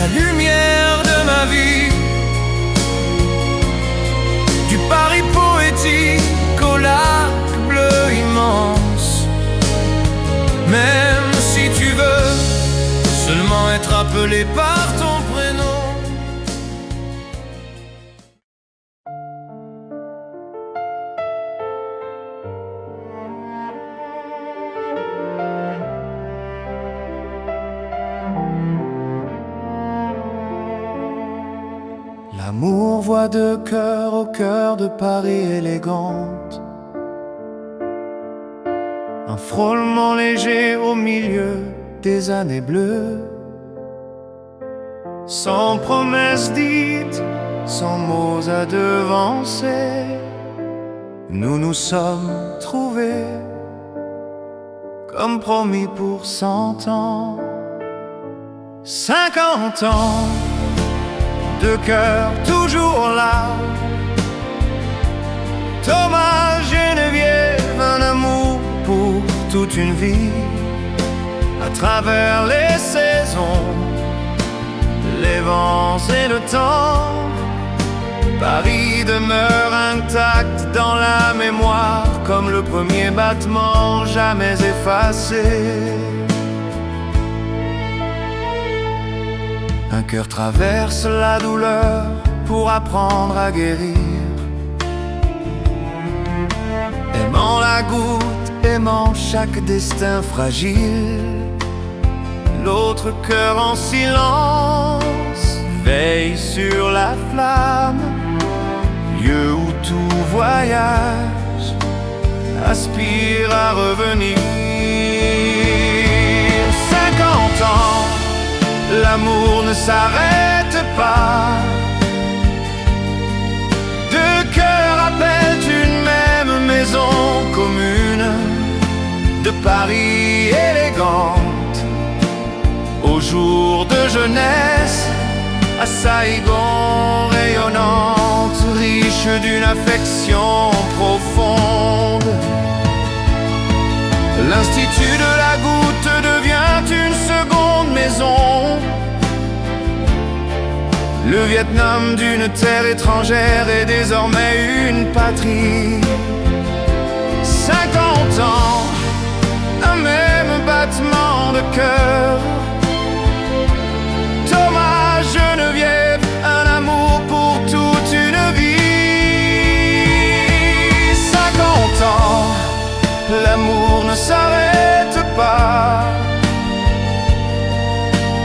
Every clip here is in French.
la lumière de ma vie. Du Paris poétique au lac bleu immense. Même si tu veux seulement être appelé par ton prénom. L'amour voit de cœur au cœur de Paris élégante. Un frôlement léger au milieu des années bleues. Sans promesses dites, sans mots à devancer, nous nous sommes trouvés, comme promis pour 100 ans. 50 ans de cœur toujours là. Thomas, Geneviève, un amour pour toute une vie. À travers les saisons, les vents et le temps, Paris demeure intact dans la mémoire, comme le premier battement jamais effacé. Un cœur traverse la douleur pour apprendre à guérir. Aimant la goutte, aimant chaque destin fragile. L'autre cœur en silence veille sur la flamme, lieu où tout voyage aspire à revenir. 50 ans, l'amour ne s'arrête pas. Deux cœurs appellent une même maison commune de Paris élégante. Au jour de jeunesse, à Saïgon rayonnante, riche d'une affection profonde. L'Institut de la Goutte devient une seconde maison. Le Vietnam d'une terre étrangère est désormais une patrie. 50 ans, un même battement de cœur. Thomas, Geneviève, un amour pour toute une vie. 50 ans, l'amour ne s'arrête pas.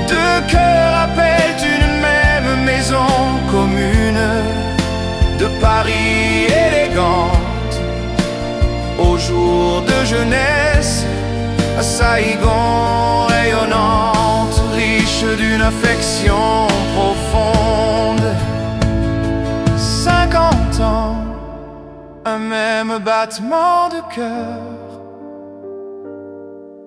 Deux cœurs appellent une même maison commune de Paris élégante. Au jour de jeunesse, à Saïgon rayonnante, riche d'une affection profonde. 50 ans, un même battement de cœur.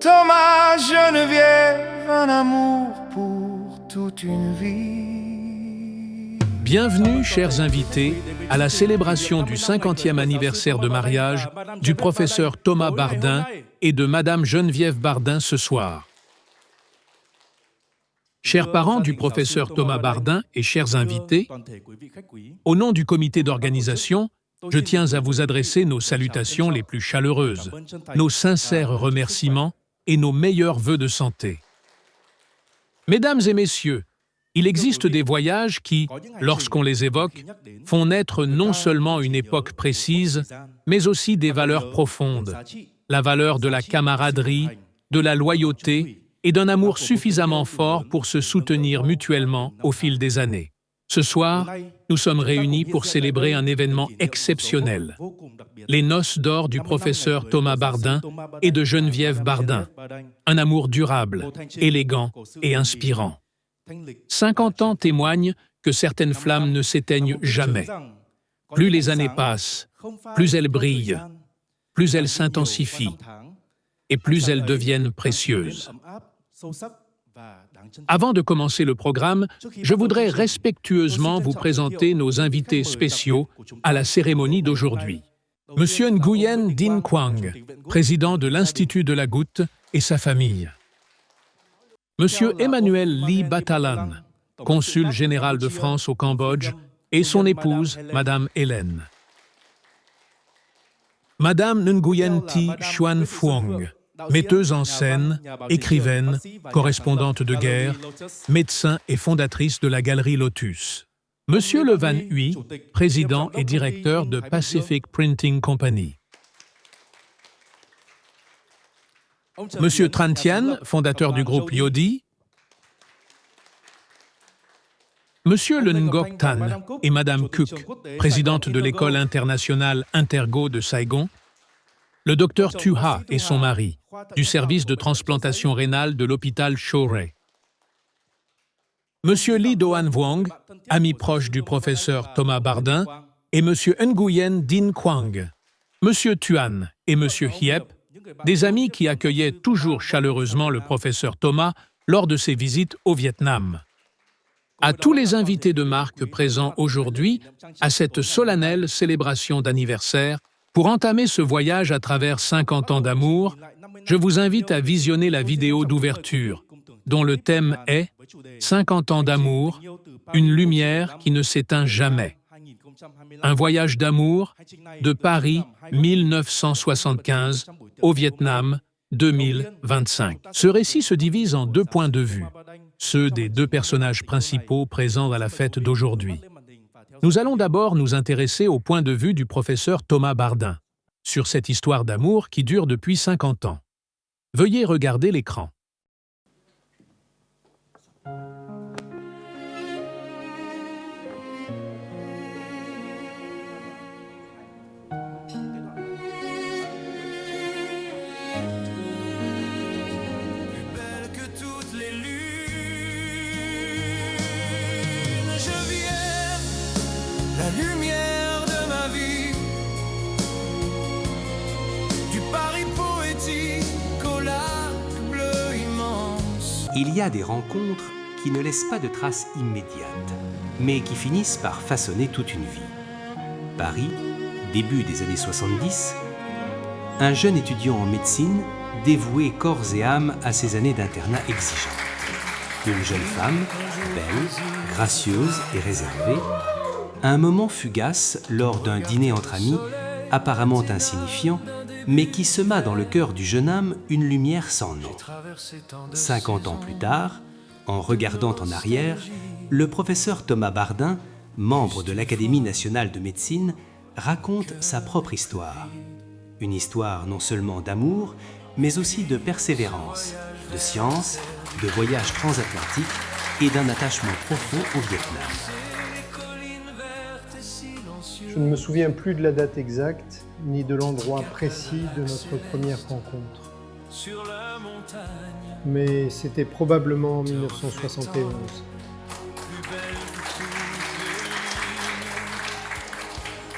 Thomas, Geneviève, un amour pour toute une vie. Bienvenue, chers invités, à la célébration du 50e anniversaire de mariage du professeur Thomas Bardin et de Madame Geneviève Bardin ce soir. Chers parents du professeur Thomas Bardin et chers invités, au nom du comité d'organisation, je tiens à vous adresser nos salutations les plus chaleureuses, nos sincères remerciements et nos meilleurs vœux de santé. Mesdames et messieurs, il existe des voyages qui, lorsqu'on les évoque, font naître non seulement une époque précise, mais aussi des valeurs profondes, la valeur de la camaraderie, de la loyauté et d'un amour suffisamment fort pour se soutenir mutuellement au fil des années. Ce soir, nous sommes réunis pour célébrer un événement exceptionnel, les noces d'or du professeur Thomas Bardin et de Geneviève Bardin, un amour durable, élégant et inspirant. 50 ans témoignent que certaines flammes ne s'éteignent jamais. Plus les années passent, plus elles brillent, plus elles s'intensifient et plus elles deviennent précieuses. Avant de commencer le programme, je voudrais respectueusement vous présenter nos invités spéciaux à la cérémonie d'aujourd'hui. Monsieur Nguyen Dinh Quang, président de l'Institut de la Goutte et sa famille. Monsieur Emmanuel Ly Batalan, consul général de France au Cambodge, et son épouse, Madame Hélène. Madame Nguyen Thi Xuan Phuong, metteuse en scène, écrivaine, correspondante de guerre, médecin et fondatrice de la Galerie Lotus. Monsieur Le Van Huy, président et directeur de Pacific Printing Company. Monsieur Tran Thian, fondateur du groupe Yodi. Monsieur Le Ngoc Tan et Madame Kuk, présidente de l'école internationale Intergo de Saigon. Le docteur Tu Ha et son mari, du service de transplantation rénale de l'hôpital Chore. Monsieur Lee Doan Vuong, ami proche du professeur Thomas Bardin, et Monsieur Nguyen Din Quang. Monsieur Tuan et Monsieur Hiep, des amis qui accueillaient toujours chaleureusement le professeur Thomas lors de ses visites au Vietnam. À tous les invités de marque présents aujourd'hui à cette solennelle célébration d'anniversaire, pour entamer ce voyage à travers 50 ans d'amour, je vous invite à visionner la vidéo d'ouverture, dont le thème est « 50 ans d'amour, une lumière qui ne s'éteint jamais ». Un voyage d'amour de Paris 1975 au Vietnam 2025. Ce récit se divise en deux points de vue, ceux des deux personnages principaux présents à la fête d'aujourd'hui. Nous allons d'abord nous intéresser au point de vue du professeur Thomas Bardin, sur cette histoire d'amour qui dure depuis 50 ans. Veuillez regarder l'écran. La lumière de ma vie, du Paris poétique au lac bleu immense. Il y a des rencontres qui ne laissent pas de traces immédiates, mais qui finissent par façonner toute une vie. Paris, début des années 70, un jeune étudiant en médecine dévoué corps et âme à ses années d'internat exigeantes. Une jeune femme, belle, gracieuse et réservée, un moment fugace lors d'un dîner entre amis, apparemment insignifiant, mais qui sema dans le cœur du jeune homme une lumière sans nom. 50 ans plus tard, en regardant en arrière, le professeur Thomas Bardin, membre de l'Académie nationale de médecine, raconte sa propre histoire. Une histoire non seulement d'amour, mais aussi de persévérance, de science, de voyage transatlantique et d'un attachement profond au Vietnam. Je ne me souviens plus de la date exacte, ni de l'endroit précis de notre première rencontre. Mais c'était probablement en 1971.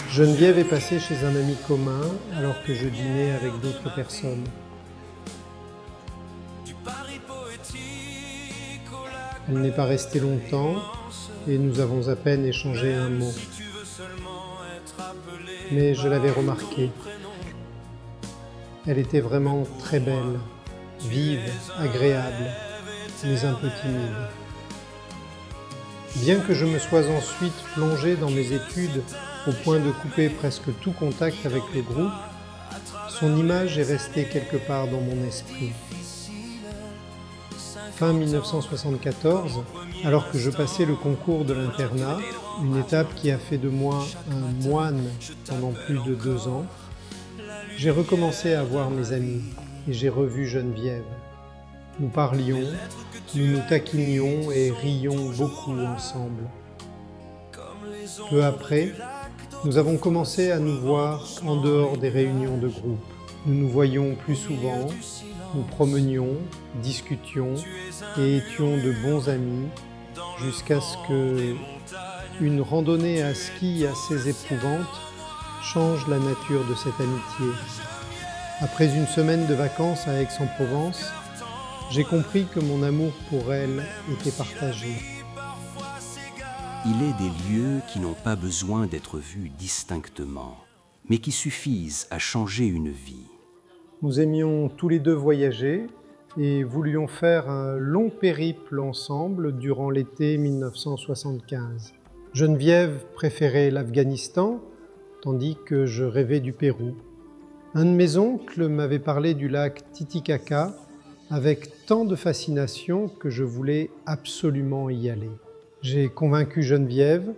Geneviève est passée chez un ami commun alors que je dînais avec d'autres personnes. Elle n'est pas restée longtemps et nous avons à peine échangé un mot. Mais je l'avais remarqué. Elle était vraiment très belle, vive, agréable, mais un peu timide. Bien que je me sois ensuite plongé dans mes études au point de couper presque tout contact avec le groupe, son image est restée quelque part dans mon esprit. Fin 1974, alors que je passais le concours de l'internat, une étape qui a fait de moi un moine pendant plus de 2 ans, j'ai recommencé à voir mes amis et j'ai revu Geneviève. Nous parlions, nous nous taquinions et rions beaucoup ensemble. Peu après, nous avons commencé à nous voir en dehors des réunions de groupe. Nous nous voyions plus souvent, nous promenions, discutions et étions de bons amis jusqu'à ce que une randonnée à ski assez éprouvante change la nature de cette amitié. Après une semaine de vacances à Aix-en-Provence, j'ai compris que mon amour pour elle était partagé. Il est des lieux qui n'ont pas besoin d'être vus distinctement, mais qui suffisent à changer une vie. Nous aimions tous les deux voyager et voulions faire un long périple ensemble durant l'été 1975. Geneviève préférait l'Afghanistan, tandis que je rêvais du Pérou. Un de mes oncles m'avait parlé du lac Titicaca avec tant de fascination que je voulais absolument y aller. J'ai convaincu Geneviève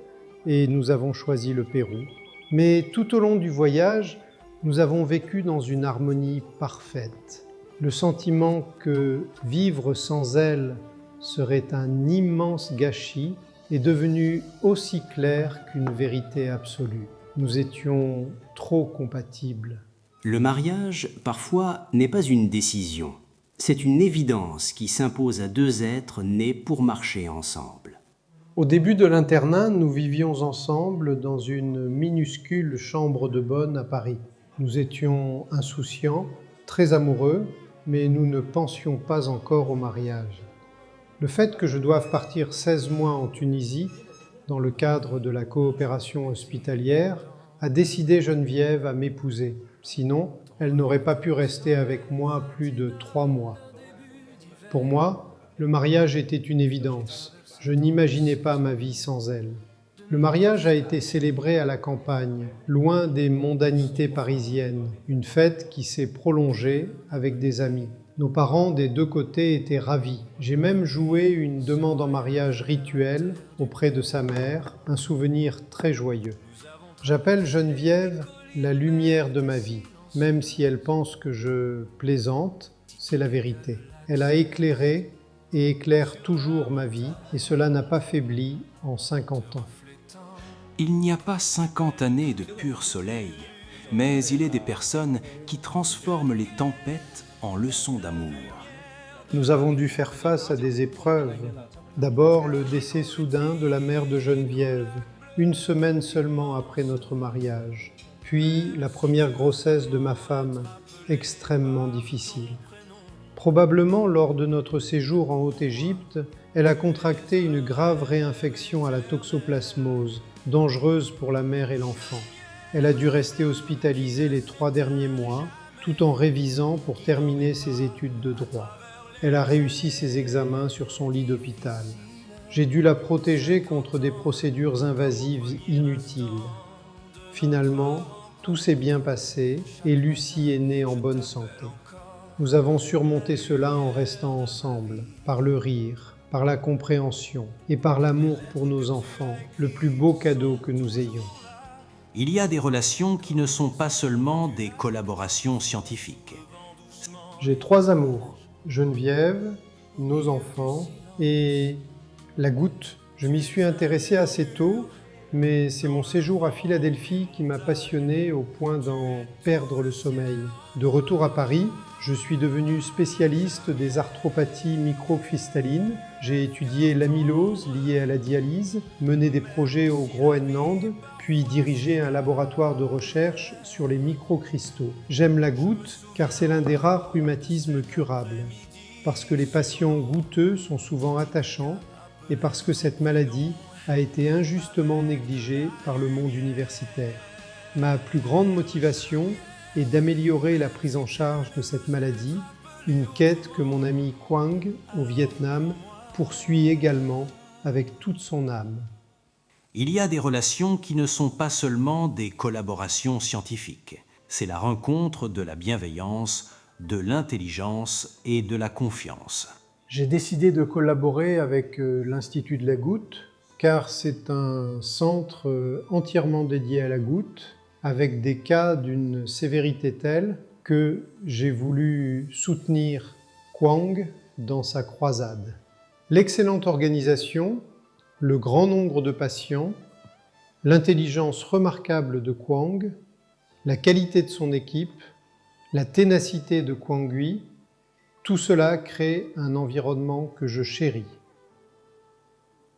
et nous avons choisi le Pérou. Mais tout au long du voyage, nous avons vécu dans une harmonie parfaite. Le sentiment que vivre sans elle serait un immense gâchis est devenu aussi clair qu'une vérité absolue. Nous étions trop compatibles. Le mariage, parfois, n'est pas une décision. C'est une évidence qui s'impose à deux êtres nés pour marcher ensemble. Au début de l'internat, nous vivions ensemble dans une minuscule chambre de bonne à Paris. Nous étions insouciants, très amoureux, mais nous ne pensions pas encore au mariage. Le fait que je doive partir 16 mois en Tunisie, dans le cadre de la coopération hospitalière, a décidé Geneviève à m'épouser. Sinon, elle n'aurait pas pu rester avec moi plus de 3 mois. Pour moi, le mariage était une évidence. Je n'imaginais pas ma vie sans elle. Le mariage a été célébré à la campagne, loin des mondanités parisiennes, une fête qui s'est prolongée avec des amis. Nos parents des deux côtés étaient ravis. J'ai même joué une demande en mariage rituelle auprès de sa mère, un souvenir très joyeux. J'appelle Geneviève la lumière de ma vie. Même si elle pense que je plaisante, c'est la vérité. Elle a éclairé et éclaire toujours ma vie, et cela n'a pas faibli en 50 ans. Il n'y a pas 50 années de pur soleil, mais il est des personnes qui transforment les tempêtes en leçons d'amour. Nous avons dû faire face à des épreuves. D'abord, le décès soudain de la mère de Geneviève, 1 semaine seulement après notre mariage. Puis, la première grossesse de ma femme, extrêmement difficile. Probablement, lors de notre séjour en Haute-Égypte, elle a contracté une grave réinfection à la toxoplasmose, dangereuse pour la mère et l'enfant. Elle a dû rester hospitalisée les 3 derniers mois, tout en révisant pour terminer ses études de droit. Elle a réussi ses examens sur son lit d'hôpital. J'ai dû la protéger contre des procédures invasives inutiles. Finalement, tout s'est bien passé et Lucie est née en bonne santé. Nous avons surmonté cela en restant ensemble, par le rire, par la compréhension et par l'amour pour nos enfants, le plus beau cadeau que nous ayons. Il y a des relations qui ne sont pas seulement des collaborations scientifiques. J'ai 3 amours, Geneviève, nos enfants et la goutte. Je m'y suis intéressé assez tôt, mais c'est mon séjour à Philadelphie qui m'a passionné au point d'en perdre le sommeil. De retour à Paris, je suis devenu spécialiste des arthropathies microcristallines. J'ai étudié l'amylose liée à la dialyse, mené des projets au Groenland, puis dirigé un laboratoire de recherche sur les microcristaux. J'aime la goutte car c'est l'un des rares rhumatismes curables, parce que les patients goutteux sont souvent attachants et parce que cette maladie a été injustement négligée par le monde universitaire. Ma plus grande motivation est d'améliorer la prise en charge de cette maladie, une quête que mon ami Quang, au Vietnam, poursuit également avec toute son âme. Il y a des relations qui ne sont pas seulement des collaborations scientifiques. C'est la rencontre de la bienveillance, de l'intelligence et de la confiance. J'ai décidé de collaborer avec l'Institut de la Goutte, car c'est un centre entièrement dédié à la goutte, avec des cas d'une sévérité telle que j'ai voulu soutenir Quang dans sa croisade. L'excellente organisation, le grand nombre de patients, l'intelligence remarquable de Quang, la qualité de son équipe, la ténacité de Quang Huy, tout cela crée un environnement que je chéris.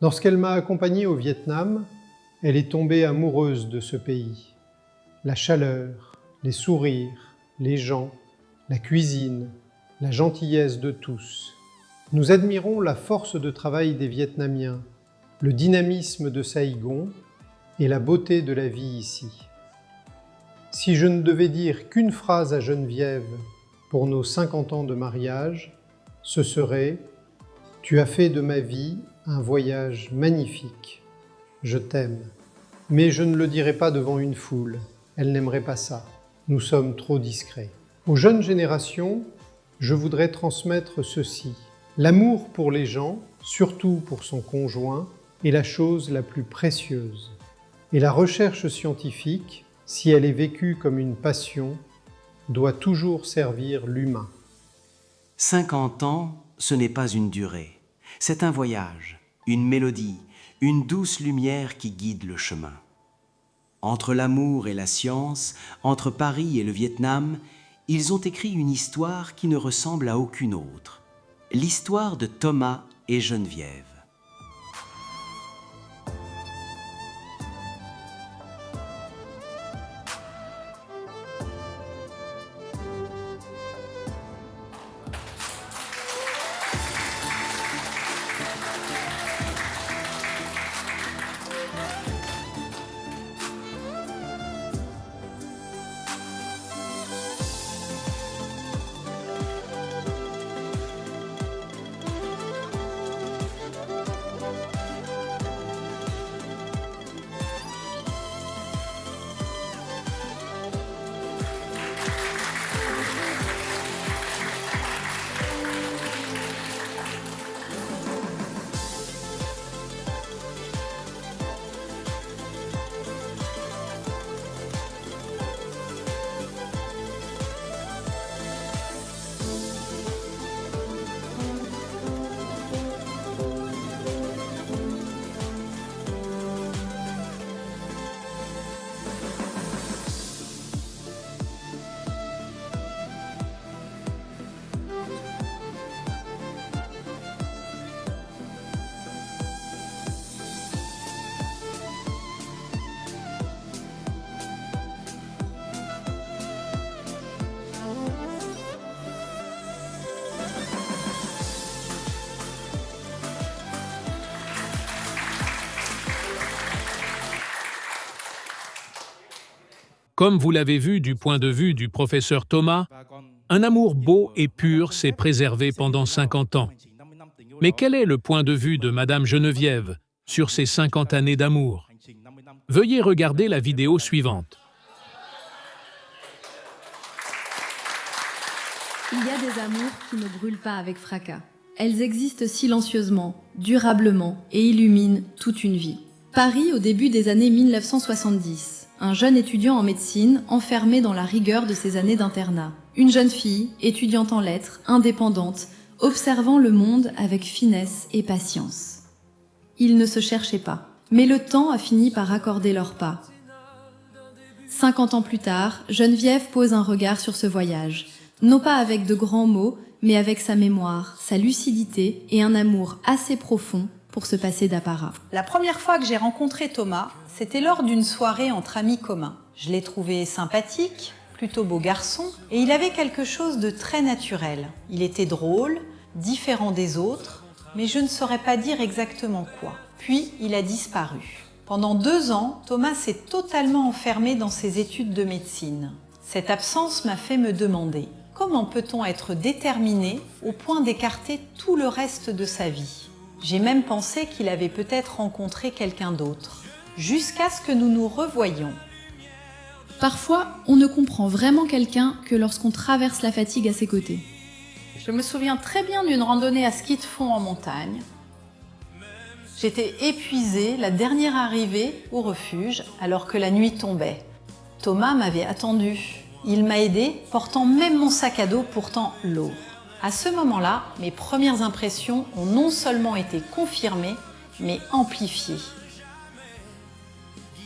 Lorsqu'elle m'a accompagné au Vietnam, elle est tombée amoureuse de ce pays. La chaleur, les sourires, les gens, la cuisine, la gentillesse de tous. Nous admirons la force de travail des Vietnamiens, le dynamisme de Saigon et la beauté de la vie ici. Si je ne devais dire qu'une phrase à Geneviève pour nos 50 ans de mariage, ce serait « Tu as fait de ma vie un voyage magnifique. Je t'aime. Mais je ne le dirai pas devant une foule. Elle n'aimerait pas ça. Nous sommes trop discrets. » Aux jeunes générations, je voudrais transmettre ceci. L'amour pour les gens, surtout pour son conjoint, est la chose la plus précieuse. Et la recherche scientifique, si elle est vécue comme une passion, doit toujours servir l'humain. 50 ans, ce n'est pas une durée. C'est un voyage, une mélodie, une douce lumière qui guide le chemin. Entre l'amour et la science, entre Paris et le Vietnam, ils ont écrit une histoire qui ne ressemble à aucune autre. L'histoire de Thomas et Geneviève. Comme vous l'avez vu du point de vue du professeur Thomas, un amour beau et pur s'est préservé pendant 50 ans. Mais quel est le point de vue de Madame Geneviève sur ces 50 années d'amour? Veuillez regarder la vidéo suivante. Il y a des amours qui ne brûlent pas avec fracas. Elles existent silencieusement, durablement et illuminent toute une vie. Paris au début des années 1970. Un jeune étudiant en médecine enfermé dans la rigueur de ses années d'internat. Une jeune fille, étudiante en lettres, indépendante, observant le monde avec finesse et patience. Ils ne se cherchaient pas, mais le temps a fini par accorder leurs pas. 50 ans plus tard, Geneviève pose un regard sur ce voyage, non pas avec de grands mots, mais avec sa mémoire, sa lucidité et un amour assez profond pour se passer d'apparat. La première fois que j'ai rencontré Thomas, c'était lors d'une soirée entre amis communs. Je l'ai trouvé sympathique, plutôt beau garçon, et il avait quelque chose de très naturel. Il était drôle, différent des autres, mais je ne saurais pas dire exactement quoi. Puis il a disparu. Pendant 2 ans, Thomas s'est totalement enfermé dans ses études de médecine. Cette absence m'a fait me demander « Comment peut-on être déterminé au point d'écarter tout le reste de sa vie ?» J'ai même pensé qu'il avait peut-être rencontré quelqu'un d'autre. Jusqu'à ce que nous nous revoyions. Parfois, on ne comprend vraiment quelqu'un que lorsqu'on traverse la fatigue à ses côtés. Je me souviens très bien d'une randonnée à ski de fond en montagne. J'étais épuisée, la dernière arrivée au refuge, alors que la nuit tombait. Thomas m'avait attendue. Il m'a aidée, portant même mon sac à dos pourtant lourd. À ce moment-là, mes premières impressions ont non seulement été confirmées, mais amplifiées.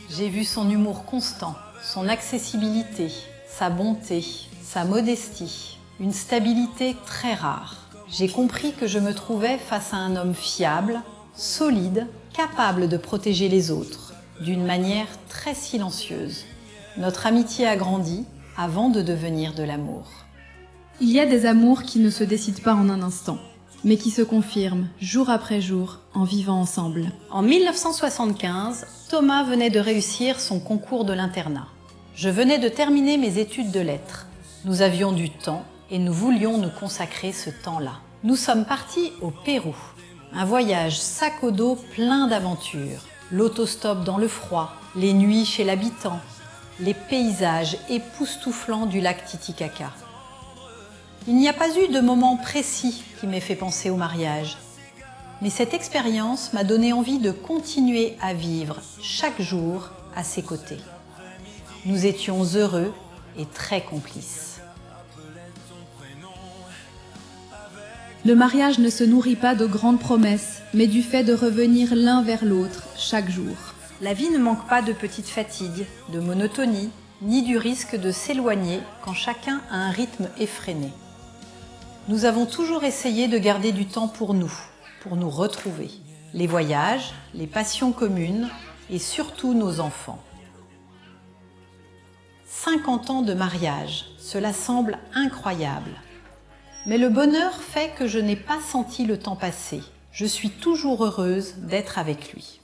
J'ai vu son humour constant, son accessibilité, sa bonté, sa modestie, une stabilité très rare. J'ai compris que je me trouvais face à un homme fiable, solide, capable de protéger les autres, d'une manière très silencieuse. Notre amitié a grandi avant de devenir de l'amour. Il y a des amours qui ne se décident pas en un instant, mais qui se confirment jour après jour en vivant ensemble. En 1975, Thomas venait de réussir son concours de l'internat. Je venais de terminer mes études de lettres. Nous avions du temps et nous voulions nous consacrer ce temps-là. Nous sommes partis au Pérou. Un voyage sac au dos plein d'aventures. L'autostop dans le froid, les nuits chez l'habitant, les paysages époustouflants du lac Titicaca. Il n'y a pas eu de moment précis qui m'ait fait penser au mariage. Mais cette expérience m'a donné envie de continuer à vivre chaque jour à ses côtés. Nous étions heureux et très complices. Le mariage ne se nourrit pas de grandes promesses, mais du fait de revenir l'un vers l'autre chaque jour. La vie ne manque pas de petites fatigues, de monotonie, ni du risque de s'éloigner quand chacun a un rythme effréné. Nous avons toujours essayé de garder du temps pour nous retrouver. Les voyages, les passions communes et surtout nos enfants. 50 ans de mariage, cela semble incroyable. Mais le bonheur fait que je n'ai pas senti le temps passer. Je suis toujours heureuse d'être avec lui.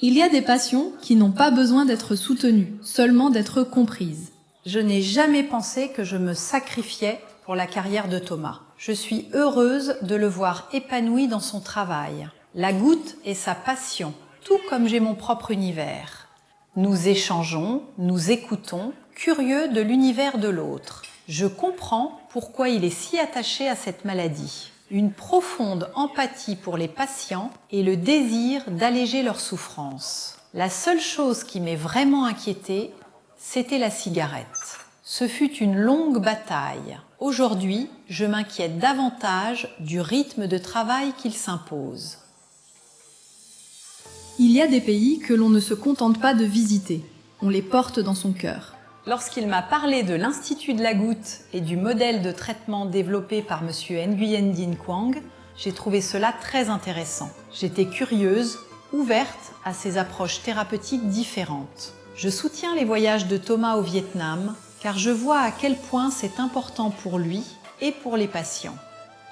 Il y a des passions qui n'ont pas besoin d'être soutenues, seulement d'être comprises. Je n'ai jamais pensé que je me sacrifiais pour la carrière de Thomas. Je suis heureuse de le voir épanoui dans son travail. La goutte est sa passion, tout comme j'ai mon propre univers. Nous échangeons, nous écoutons, curieux de l'univers de l'autre. Je comprends pourquoi il est si attaché à cette maladie. Une profonde empathie pour les patients et le désir d'alléger leur souffrance. La seule chose qui m'ait vraiment inquiétée, c'était la cigarette. Ce fut une longue bataille. Aujourd'hui, je m'inquiète davantage du rythme de travail qu'il s'impose. Il y a des pays que l'on ne se contente pas de visiter, on les porte dans son cœur. Lorsqu'il m'a parlé de l'Institut de la Goutte et du modèle de traitement développé par M. Nguyen Dinh Quang, j'ai trouvé cela très intéressant. J'étais curieuse, ouverte à ces approches thérapeutiques différentes. Je soutiens les voyages de Thomas au Vietnam, car je vois à quel point c'est important pour lui et pour les patients.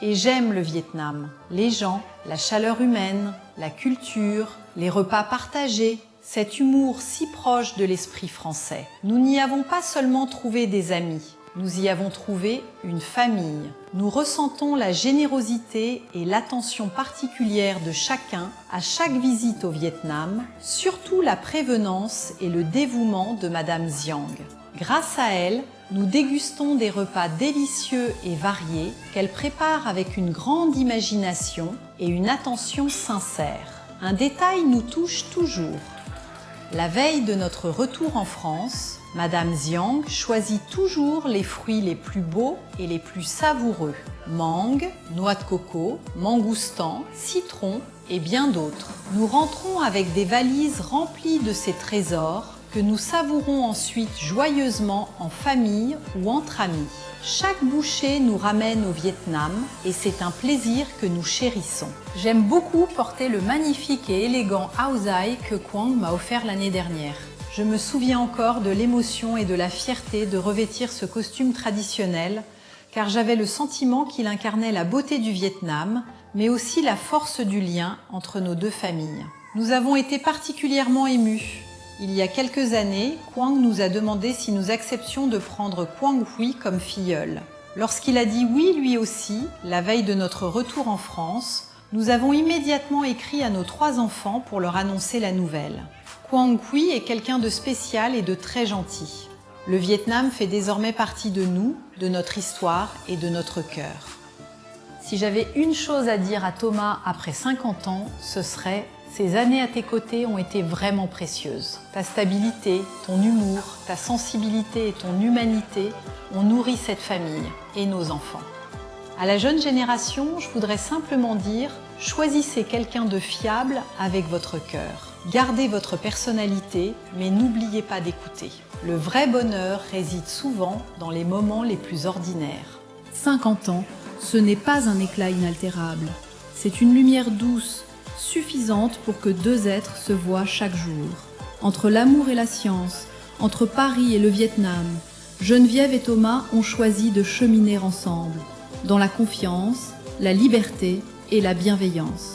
Et j'aime le Vietnam, les gens, la chaleur humaine, la culture, les repas partagés, cet humour si proche de l'esprit français. Nous n'y avons pas seulement trouvé des amis, nous y avons trouvé une famille. Nous ressentons la générosité et l'attention particulière de chacun à chaque visite au Vietnam, surtout la prévenance et le dévouement de Madame Giang. Grâce à elle, nous dégustons des repas délicieux et variés qu'elle prépare avec une grande imagination et une attention sincère. Un détail nous touche toujours. La veille de notre retour en France, Madame Giang choisit toujours les fruits les plus beaux et les plus savoureux. Mangue, noix de coco, mangoustan, citron et bien d'autres. Nous rentrons avec des valises remplies de ces trésors que nous savourons ensuite joyeusement en famille ou entre amis. Chaque bouchée nous ramène au Vietnam et c'est un plaisir que nous chérissons. J'aime beaucoup porter le magnifique et élégant Aozai que Quang m'a offert l'année dernière. Je me souviens encore de l'émotion et de la fierté de revêtir ce costume traditionnel, car j'avais le sentiment qu'il incarnait la beauté du Vietnam, mais aussi la force du lien entre nos deux familles. Nous avons été particulièrement émus. Il y a quelques années, Quang nous a demandé si nous acceptions de prendre Quang Huy comme filleul. Lorsqu'il a dit oui lui aussi, la veille de notre retour en France, nous avons immédiatement écrit à nos 3 enfants pour leur annoncer la nouvelle. Quang Huy est quelqu'un de spécial et de très gentil. Le Vietnam fait désormais partie de nous, de notre histoire et de notre cœur. Si j'avais une chose à dire à Thomas après 50 ans, ce serait: ces années à tes côtés ont été vraiment précieuses. Ta stabilité, ton humour, ta sensibilité et ton humanité ont nourri cette famille et nos enfants. À la jeune génération, je voudrais simplement dire: choisissez quelqu'un de fiable avec votre cœur. Gardez votre personnalité, mais n'oubliez pas d'écouter. Le vrai bonheur réside souvent dans les moments les plus ordinaires. 50 ans, ce n'est pas un éclat inaltérable. C'est une lumière douce, suffisante pour que 2 êtres se voient chaque jour. Entre l'amour et la science, entre Paris et le Vietnam, Geneviève et Thomas ont choisi de cheminer ensemble, dans la confiance, la liberté et la bienveillance.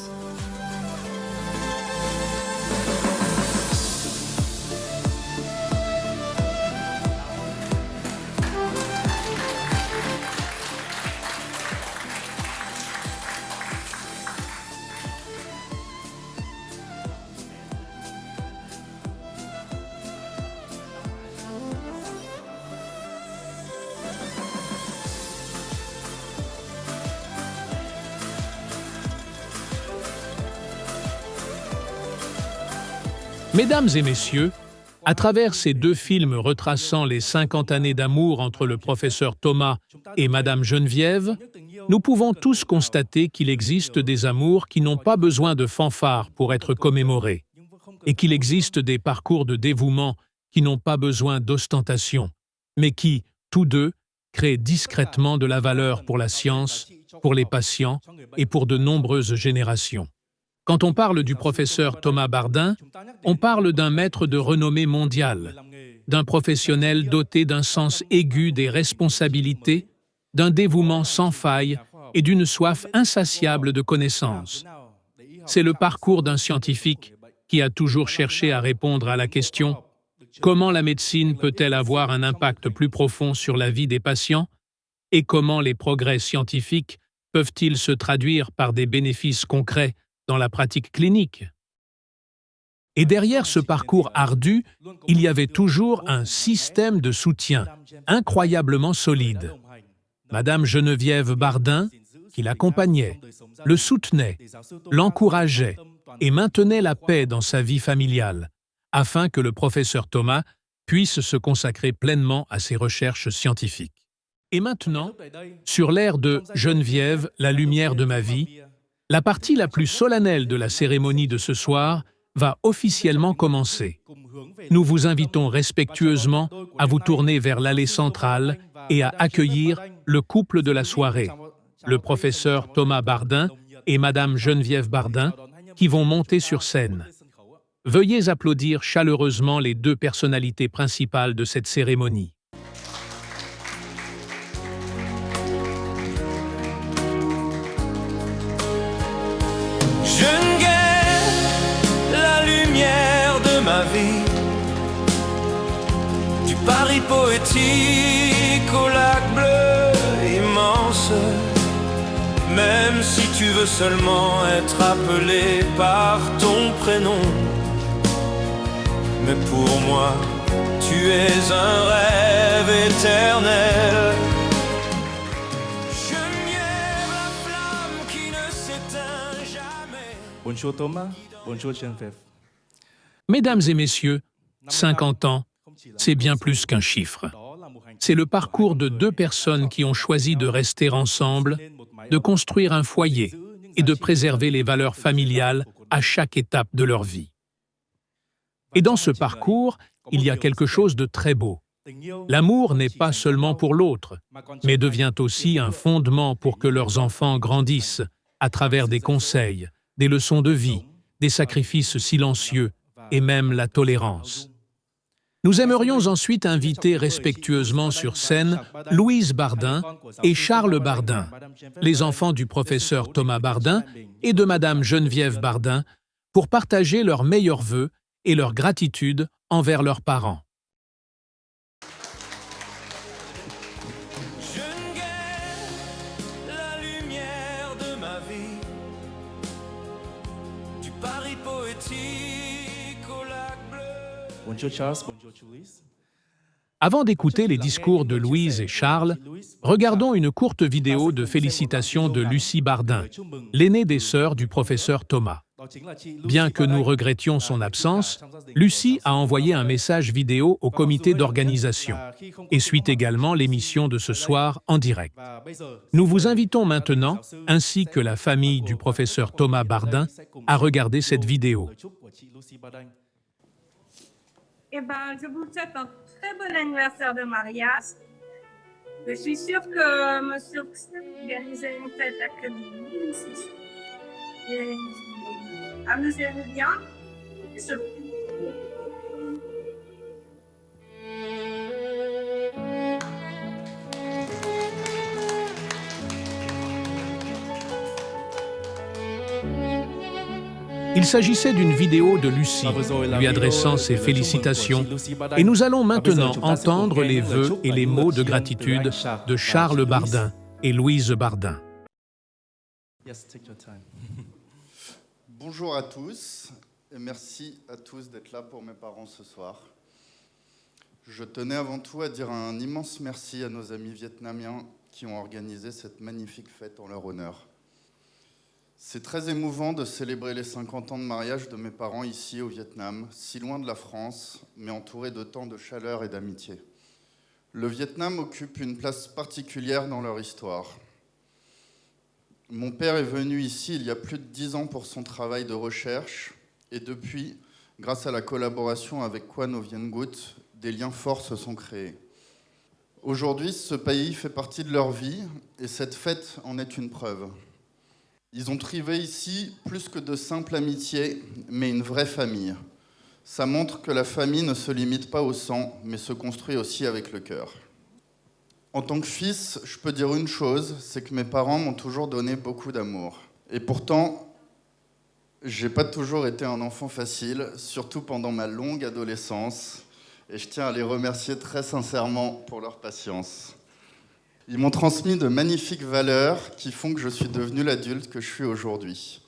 Mesdames et messieurs, à travers ces deux films retraçant les 50 années d'amour entre le professeur Thomas et Madame Geneviève, nous pouvons tous constater qu'il existe des amours qui n'ont pas besoin de fanfares pour être commémorés, et qu'il existe des parcours de dévouement qui n'ont pas besoin d'ostentation, mais qui, tous deux, créent discrètement de la valeur pour la science, pour les patients et pour de nombreuses générations. Quand on parle du professeur Thomas Bardin, on parle d'un maître de renommée mondiale, d'un professionnel doté d'un sens aigu des responsabilités, d'un dévouement sans faille et d'une soif insatiable de connaissances. C'est le parcours d'un scientifique qui a toujours cherché à répondre à la question « Comment la médecine peut-elle avoir un impact plus profond sur la vie des patients ?» et comment les progrès scientifiques peuvent-ils se traduire par des bénéfices concrets dans la pratique clinique. Et derrière ce parcours ardu, il y avait toujours un système de soutien incroyablement solide. Madame Geneviève Bardin, qui l'accompagnait, le soutenait, l'encourageait et maintenait la paix dans sa vie familiale, afin que le professeur Thomas puisse se consacrer pleinement à ses recherches scientifiques. Et maintenant, sur l'air de « Geneviève, la lumière de ma vie », la partie la plus solennelle de la cérémonie de ce soir va officiellement commencer. Nous vous invitons respectueusement à vous tourner vers l'allée centrale et à accueillir le couple de la soirée, le professeur Thomas Bardin et Madame Geneviève Bardin, qui vont monter sur scène. Veuillez applaudir chaleureusement les deux personnalités principales de cette cérémonie. Ma vie, du Paris poétique au lac bleu immense. Même si tu veux seulement être appelé par ton prénom, mais pour moi, tu es un rêve éternel. Geneviève, la flamme qui ne s'éteint jamais. Bonjour Thomas, bonjour Geneviève. Mesdames et messieurs, 50 ans, c'est bien plus qu'un chiffre. C'est le parcours de deux personnes qui ont choisi de rester ensemble, de construire un foyer et de préserver les valeurs familiales à chaque étape de leur vie. Et dans ce parcours, il y a quelque chose de très beau. L'amour n'est pas seulement pour l'autre, mais devient aussi un fondement pour que leurs enfants grandissent à travers des conseils, des leçons de vie, des sacrifices silencieux, et même la tolérance. Nous aimerions ensuite inviter respectueusement sur scène Louise Bardin et Charles Bardin, les enfants du professeur Thomas Bardin et de Madame Geneviève Bardin, pour partager leurs meilleurs vœux et leur gratitude envers leurs parents. La lumière de ma vie, du Paris poétique. Bonjour Charles, bonjour Julie. Avant d'écouter les discours de Louise et Charles, regardons une courte vidéo de félicitations de Lucie Bardin, l'aînée des sœurs du professeur Thomas. Bien que nous regrettions son absence, Lucie a envoyé un message vidéo au comité d'organisation et suit également l'émission de ce soir en direct. Nous vous invitons maintenant, ainsi que la famille du professeur Thomas Bardin, à regarder cette vidéo. Eh ben, je vous souhaite un très bon anniversaire de mariage. Je suis sûre que Monsieur organisera une fête après-midi. Et amusez-vous bien. Il s'agissait d'une vidéo de Lucie, lui adressant ses félicitations, et nous allons maintenant entendre les vœux et les mots de gratitude de Charles Bardin et Louise Bardin. Bonjour à tous, et merci à tous d'être là pour mes parents ce soir. Je tenais avant tout à dire un immense merci à nos amis vietnamiens qui ont organisé cette magnifique fête en leur honneur. C'est très émouvant de célébrer les 50 ans de mariage de mes parents ici au Vietnam, si loin de la France, mais entouré de tant de chaleur et d'amitié. Le Vietnam occupe une place particulière dans leur histoire. Mon père est venu ici il y a plus de 10 ans pour son travail de recherche, et depuis, grâce à la collaboration avec Quan Au Vien Gut, des liens forts se sont créés. Aujourd'hui, ce pays fait partie de leur vie, et cette fête en est une preuve. Ils ont trouvé ici plus que de simple amitié, mais une vraie famille. Ça montre que la famille ne se limite pas au sang, mais se construit aussi avec le cœur. En tant que fils, je peux dire une chose, c'est que mes parents m'ont toujours donné beaucoup d'amour. Et pourtant, j'ai pas toujours été un enfant facile, surtout pendant ma longue adolescence, et je tiens à les remercier très sincèrement pour leur patience. Ils m'ont transmis de magnifiques valeurs qui font que je suis devenu l'adulte que je suis aujourd'hui.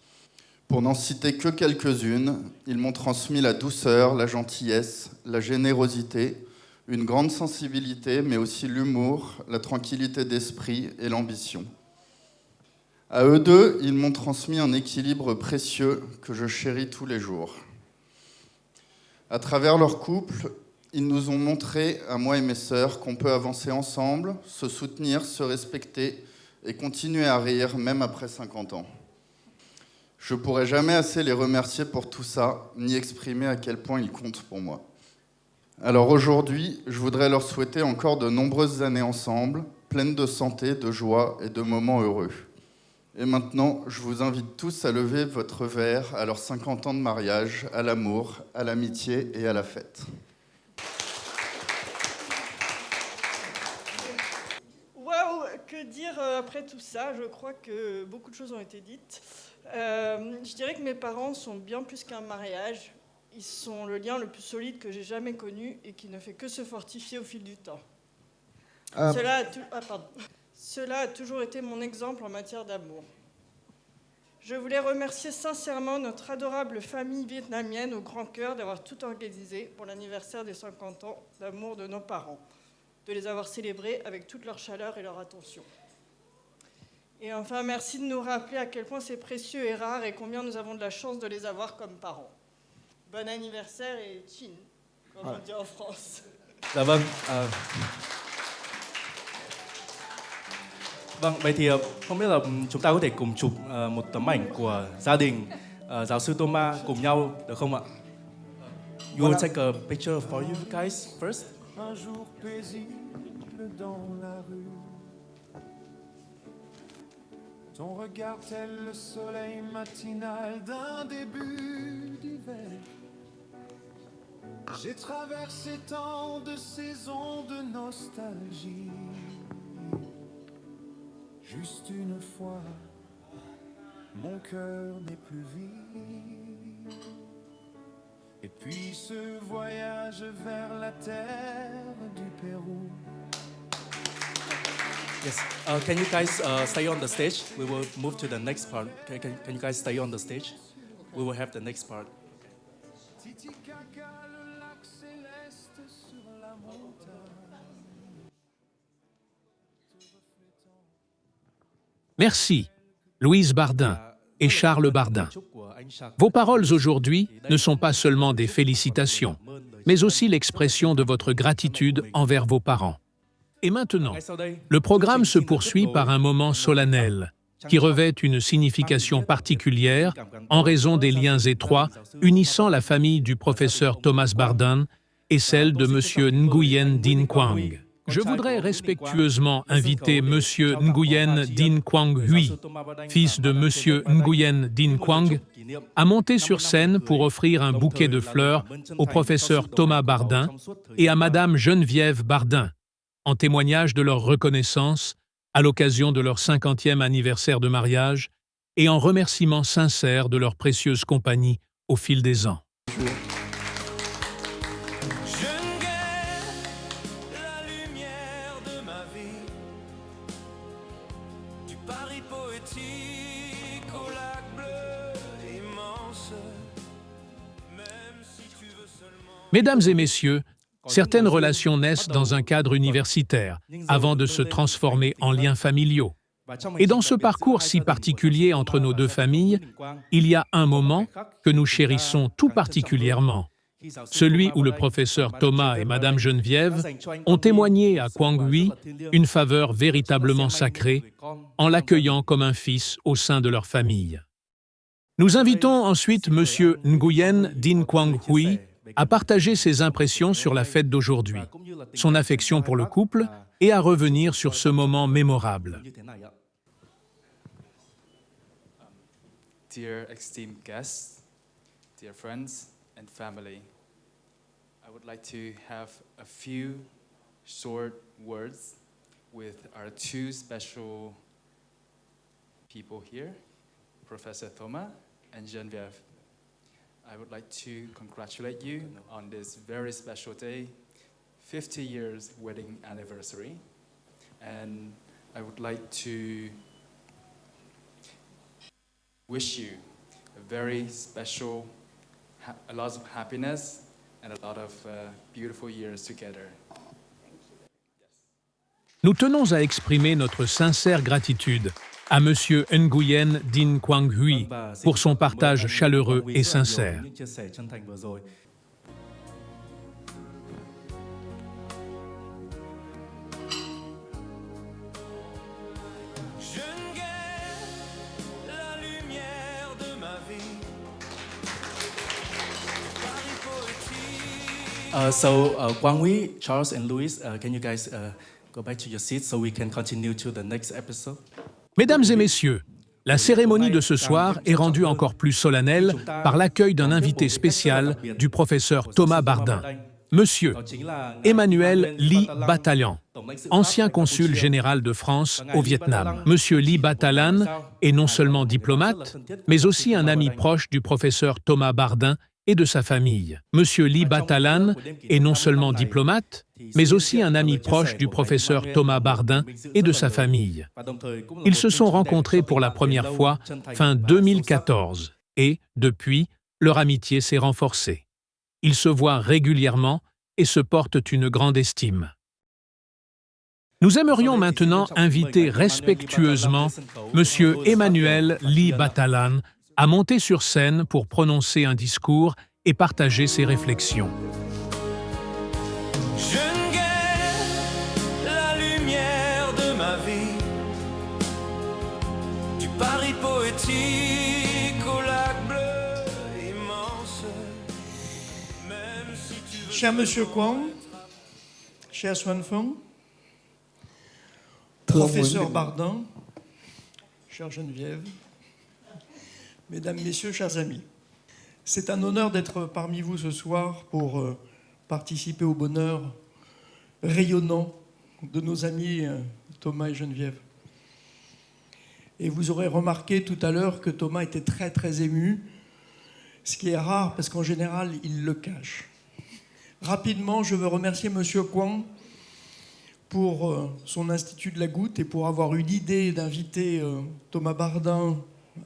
Pour n'en citer que quelques-unes, ils m'ont transmis la douceur, la gentillesse, la générosité, une grande sensibilité, mais aussi l'humour, la tranquillité d'esprit et l'ambition. À eux deux, ils m'ont transmis un équilibre précieux que je chéris tous les jours. À travers leur couple, ils nous ont montré, à moi et mes sœurs, qu'on peut avancer ensemble, se soutenir, se respecter et continuer à rire, même après 50 ans. Je ne pourrai jamais assez les remercier pour tout ça, ni exprimer à quel point ils comptent pour moi. Alors aujourd'hui, je voudrais leur souhaiter encore de nombreuses années ensemble, pleines de santé, de joie et de moments heureux. Et maintenant, je vous invite tous à lever votre verre à leurs 50 ans de mariage, à l'amour, à l'amitié et à la fête. Waouh, que dire après tout ça? Je crois que beaucoup de choses ont été dites. Je dirais que mes parents sont bien plus qu'un mariage. Ils sont le lien le plus solide que j'ai jamais connu et qui ne fait que se fortifier au fil du temps. Cela a toujours été mon exemple en matière d'amour. Je voulais remercier sincèrement notre adorable famille vietnamienne au grand cœur d'avoir tout organisé pour l'anniversaire des 50 ans d'amour de nos parents, de les avoir célébrés avec toute leur chaleur et leur attention. Et enfin, merci de nous rappeler à quel point c'est précieux et rare et combien nous avons de la chance de les avoir comme parents. Bon anniversaire et chin, comme on dit en France. Dạ vâng. Vâng, vậy thì không biết là chúng ta có thể cùng chụp một tấm ảnh của gia đình giáo sư Thomas cùng nhau được không ạ? You will take a picture for you guys first. Un jour paisible dans la rue. Ton regard tel le soleil matinal d'un début d'hiver. J'ai traversé tant de saisons de nostalgie. Juste une fois, mon cœur n'est plus vide. Et puis ce voyage vers la terre du Pérou. Yes. Can you guys stay on the stage? We will move to the next part. Can you guys stay on the stage? We will have the next part. Titicaca, le lac céleste sur la montagne. Merci, Louise Bardin et Charles Bardin. Vos paroles aujourd'hui ne sont pas seulement des félicitations, mais aussi l'expression de votre gratitude envers vos parents. Et maintenant, le programme se poursuit par un moment solennel qui revêt une signification particulière en raison des liens étroits unissant la famille du professeur Thomas Bardin et celle de M. Nguyen Dinh Quang. Je voudrais respectueusement inviter M. Nguyen Dinh Quang Huy, fils de M. Nguyen Dinh Quang, à monter sur scène pour offrir un bouquet de fleurs au professeur Thomas Bardin et à Madame Geneviève Bardin, en témoignage de leur reconnaissance à l'occasion de leur 50e anniversaire de mariage et en remerciement sincère de leur précieuse compagnie au fil des ans. Mesdames et messieurs, certaines relations naissent dans un cadre universitaire avant de se transformer en liens familiaux. Et dans ce parcours si particulier entre nos deux familles, il y a un moment que nous chérissons tout particulièrement. Celui où le professeur Thomas et Madame Geneviève ont témoigné à Quang Huy une faveur véritablement sacrée en l'accueillant comme un fils au sein de leur famille. Nous invitons ensuite M. Nguyen Din Quang Huy à partager ses impressions sur la fête d'aujourd'hui, son affection pour le couple et à revenir sur ce moment mémorable. Dear esteemed guests, dear friends and family, I would like to have a few short words with our two special people here, Professor Thomas and Geneviève. I would like to congratulate you on this very special day, 50 years wedding anniversary. And I would like to wish you a very special, a lot of happiness and a lot of beautiful years together. Nous tenons à exprimer notre sincère gratitude à M. Nguyen Din Quang Huy pour son partage chaleureux et sincère. Quang Huy, Charles, and Louis, can you guys go back to your seats so we can continue to the next episode? Mesdames et messieurs, la cérémonie de ce soir est rendue encore plus solennelle par l'accueil d'un invité spécial du professeur Thomas Bardin, Monsieur Emmanuel Ly Batalan, ancien consul général de France au Vietnam. Monsieur Ly Batalan est non seulement diplomate, mais aussi un ami proche du professeur Thomas Bardin et de sa famille. Monsieur Ly Batalan est non seulement diplomate, mais aussi un ami proche du professeur Thomas Bardin et de sa famille. Ils se sont rencontrés pour la première fois fin 2014 et, depuis, leur amitié s'est renforcée. Ils se voient régulièrement et se portent une grande estime. Nous aimerions maintenant inviter respectueusement Monsieur Emmanuel Ly Batalan à monter sur scène pour prononcer un discours et partager ses réflexions. Je ne guère la lumière de ma vie, du Paris poétique au lac bleu immense. Même si tu veux... Cher Monsieur Quang, cher Xuan Phuong, professeur Bardin, chère Geneviève, Mesdames, Messieurs, chers amis, c'est un honneur d'être parmi vous ce soir pour participer au bonheur rayonnant de nos amis Thomas et Geneviève. Et vous aurez remarqué tout à l'heure que Thomas était très très ému, ce qui est rare parce qu'en général, il le cache. Rapidement, je veux remercier Monsieur Quang pour son Institut de la Goutte et pour avoir eu l'idée d'inviter Thomas Bardin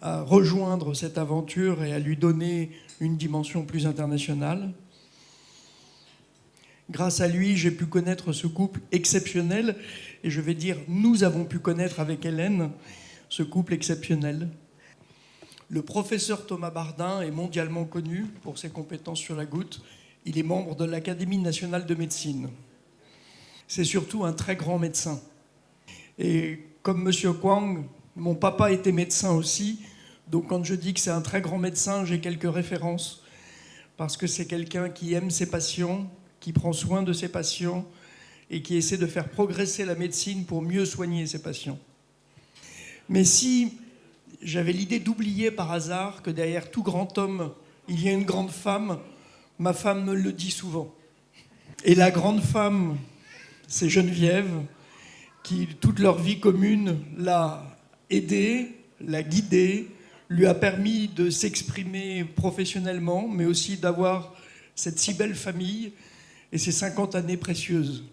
à rejoindre cette aventure et à lui donner une dimension plus internationale. Grâce à lui, j'ai pu connaître ce couple exceptionnel et je vais dire, nous avons pu connaître avec Hélène ce couple exceptionnel. Le professeur Thomas Bardin est mondialement connu pour ses compétences sur la goutte. Il est membre de l'Académie nationale de médecine. C'est surtout un très grand médecin. Et comme Monsieur Quang, mon papa était médecin aussi, donc quand je dis que c'est un très grand médecin, j'ai quelques références, parce que c'est quelqu'un qui aime ses patients, qui prend soin de ses patients et qui essaie de faire progresser la médecine pour mieux soigner ses patients. Mais si j'avais l'idée d'oublier par hasard que derrière tout grand homme, il y a une grande femme, ma femme me le dit souvent. Et la grande femme, c'est Geneviève, qui, toute leur vie commune, l'a aidé, l'a guidé, lui a permis de s'exprimer professionnellement, mais aussi d'avoir cette si belle famille et ces 50 années précieuses.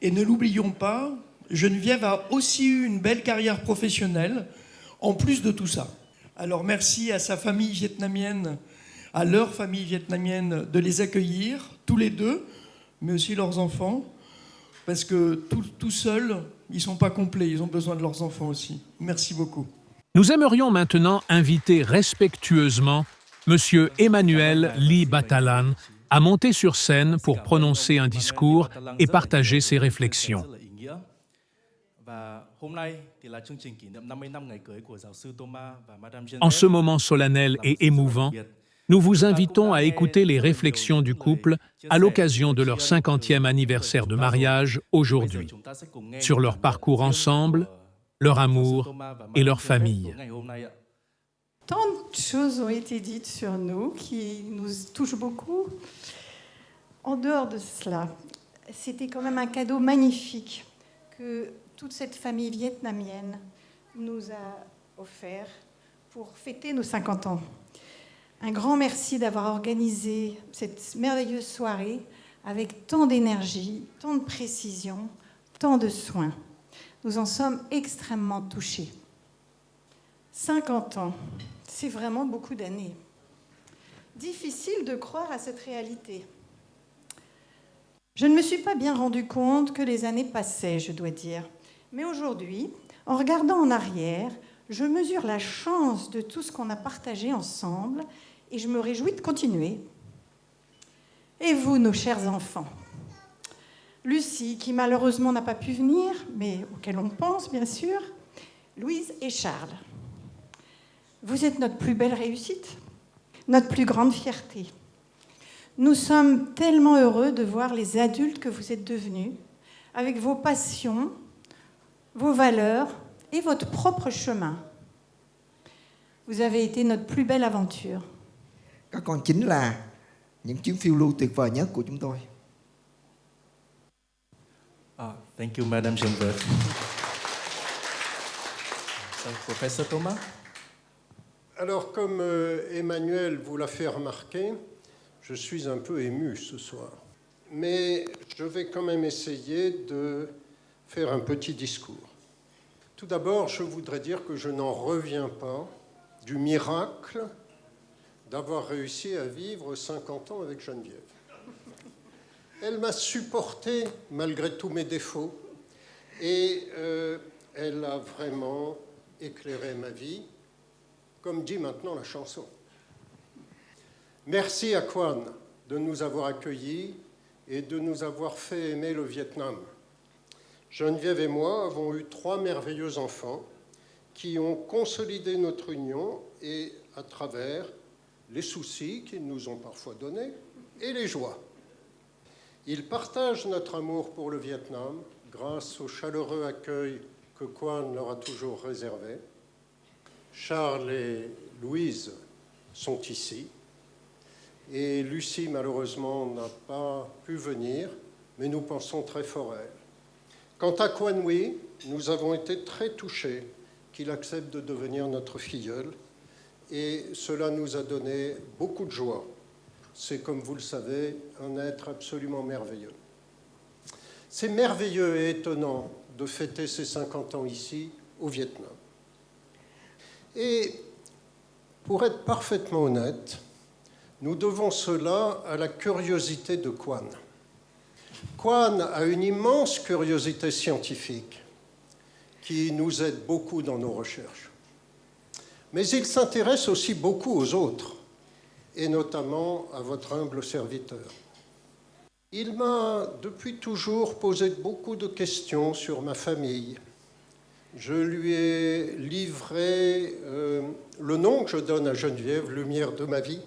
Et ne l'oublions pas, Geneviève a aussi eu une belle carrière professionnelle, en plus de tout ça. Alors merci à sa famille vietnamienne, à leur famille vietnamienne, de les accueillir, tous les deux, mais aussi leurs enfants, parce que tout seul, ils ne sont pas complets, ils ont besoin de leurs enfants aussi. Merci beaucoup. Nous aimerions maintenant inviter respectueusement Monsieur Emmanuel Lee Batalan à monter sur scène pour prononcer un discours et partager ses réflexions. En ce moment solennel et émouvant, nous vous invitons à écouter les réflexions du couple à l'occasion de leur 50e anniversaire de mariage aujourd'hui, sur leur parcours ensemble, leur amour et leur famille. Tant de choses ont été dites sur nous qui nous touchent beaucoup. En dehors de cela, c'était quand même un cadeau magnifique que toute cette famille vietnamienne nous a offert pour fêter nos 50 ans. Un grand merci d'avoir organisé cette merveilleuse soirée avec tant d'énergie, tant de précision, tant de soins. Nous en sommes extrêmement touchés. 50 ans, c'est vraiment beaucoup d'années. Difficile de croire à cette réalité. Je ne me suis pas bien rendu compte que les années passaient, je dois dire. Mais aujourd'hui, en regardant en arrière, je mesure la chance de tout ce qu'on a partagé ensemble et je me réjouis de continuer. Et vous, nos chers enfants, Lucie, qui malheureusement n'a pas pu venir, mais auquel on pense bien sûr, Louise et Charles. Vous êtes notre plus belle réussite, notre plus grande fierté. Nous sommes tellement heureux de voir les adultes que vous êtes devenus, avec vos passions, vos valeurs et votre propre chemin. Vous avez été notre plus belle aventure. Các con chính là những chuyến phiêu lưu tuyệt vời nhất của chúng tôi. Thank you, Madame Geneviève. So, Professor Thomas. Alors, comme Emmanuel vous l'a fait remarquer, je suis un peu ému ce soir. Mais je vais quand même essayer de faire un petit discours. Tout d'abord, je voudrais dire que je n'en reviens pas du miracle d'avoir réussi à vivre 50 ans avec Geneviève. Elle m'a supporté malgré tous mes défauts et elle a vraiment éclairé ma vie, comme dit maintenant la chanson. Merci à Quan de nous avoir accueillis et de nous avoir fait aimer le Vietnam. Geneviève et moi avons eu 3 merveilleux enfants qui ont consolidé notre union et à travers les soucis qu'ils nous ont parfois donnés et les joies. Ils partagent notre amour pour le Vietnam grâce au chaleureux accueil que Quan leur a toujours réservé. Charles et Louise sont ici et Lucie, malheureusement, n'a pas pu venir, mais nous pensons très fort à elle. Quant à Quan Huy, nous avons été très touchés qu'il accepte de devenir notre filleul et cela nous a donné beaucoup de joie. C'est, comme vous le savez, un être absolument merveilleux. C'est merveilleux et étonnant de fêter ses 50 ans ici, au Vietnam. Et pour être parfaitement honnête, nous devons cela à la curiosité de Quan. Quan a une immense curiosité scientifique qui nous aide beaucoup dans nos recherches. Mais il s'intéresse aussi beaucoup aux autres, et notamment à votre humble serviteur. Il m'a depuis toujours posé beaucoup de questions sur ma famille. Je lui ai livré le nom que je donne à Geneviève, lumière de ma vie,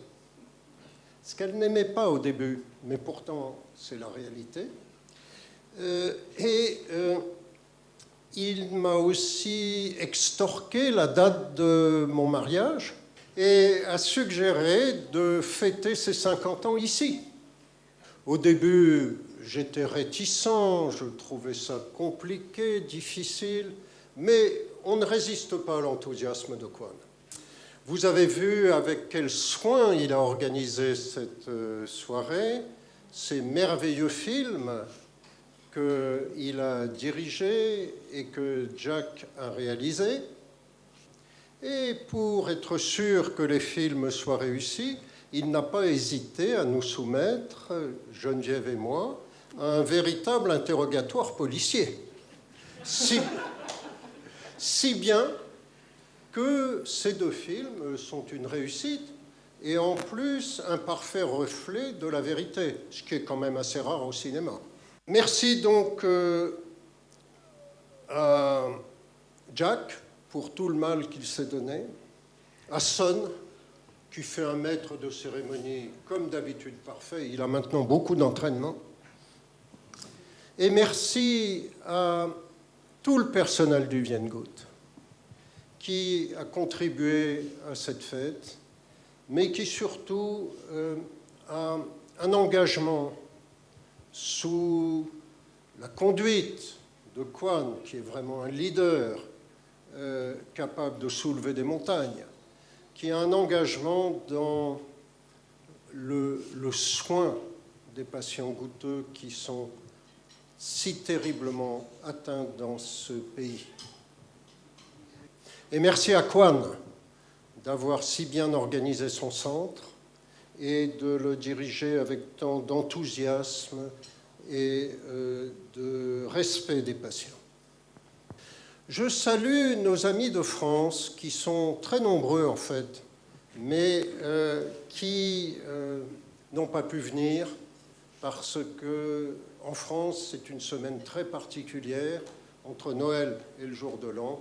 ce qu'elle n'aimait pas au début, mais pourtant c'est la réalité. Il m'a aussi extorqué la date de mon mariage et a suggéré de fêter ses 50 ans ici. Au début, j'étais réticent, je trouvais ça compliqué, difficile, mais on ne résiste pas à l'enthousiasme de Quan. Vous avez vu avec quel soin il a organisé cette soirée, ces merveilleux films qu'il a dirigés et que Jack a réalisés. Et pour être sûr que les films soient réussis, il n'a pas hésité à nous soumettre, Geneviève et moi, à un véritable interrogatoire policier. si bien que ces deux films sont une réussite et en plus un parfait reflet de la vérité, ce qui est quand même assez rare au cinéma. Merci donc à Jack pour tout le mal qu'il s'est donné, à Son, qui fait un maître de cérémonie comme d'habitude parfait, il a maintenant beaucoup d'entraînement, et merci à tout le personnel du Vienne-Gut qui a contribué à cette fête, mais qui surtout a un engagement sous la conduite de Kwan, qui est vraiment un leader capable de soulever des montagnes, qui a un engagement dans le soin des patients goutteux qui sont si terriblement atteints dans ce pays. Et merci à Kwan d'avoir si bien organisé son centre et de le diriger avec tant d'enthousiasme et de respect des patients. Je salue nos amis de France, qui sont très nombreux en fait, mais qui n'ont pas pu venir parce que en France, c'est une semaine très particulière. Entre Noël et le jour de l'an,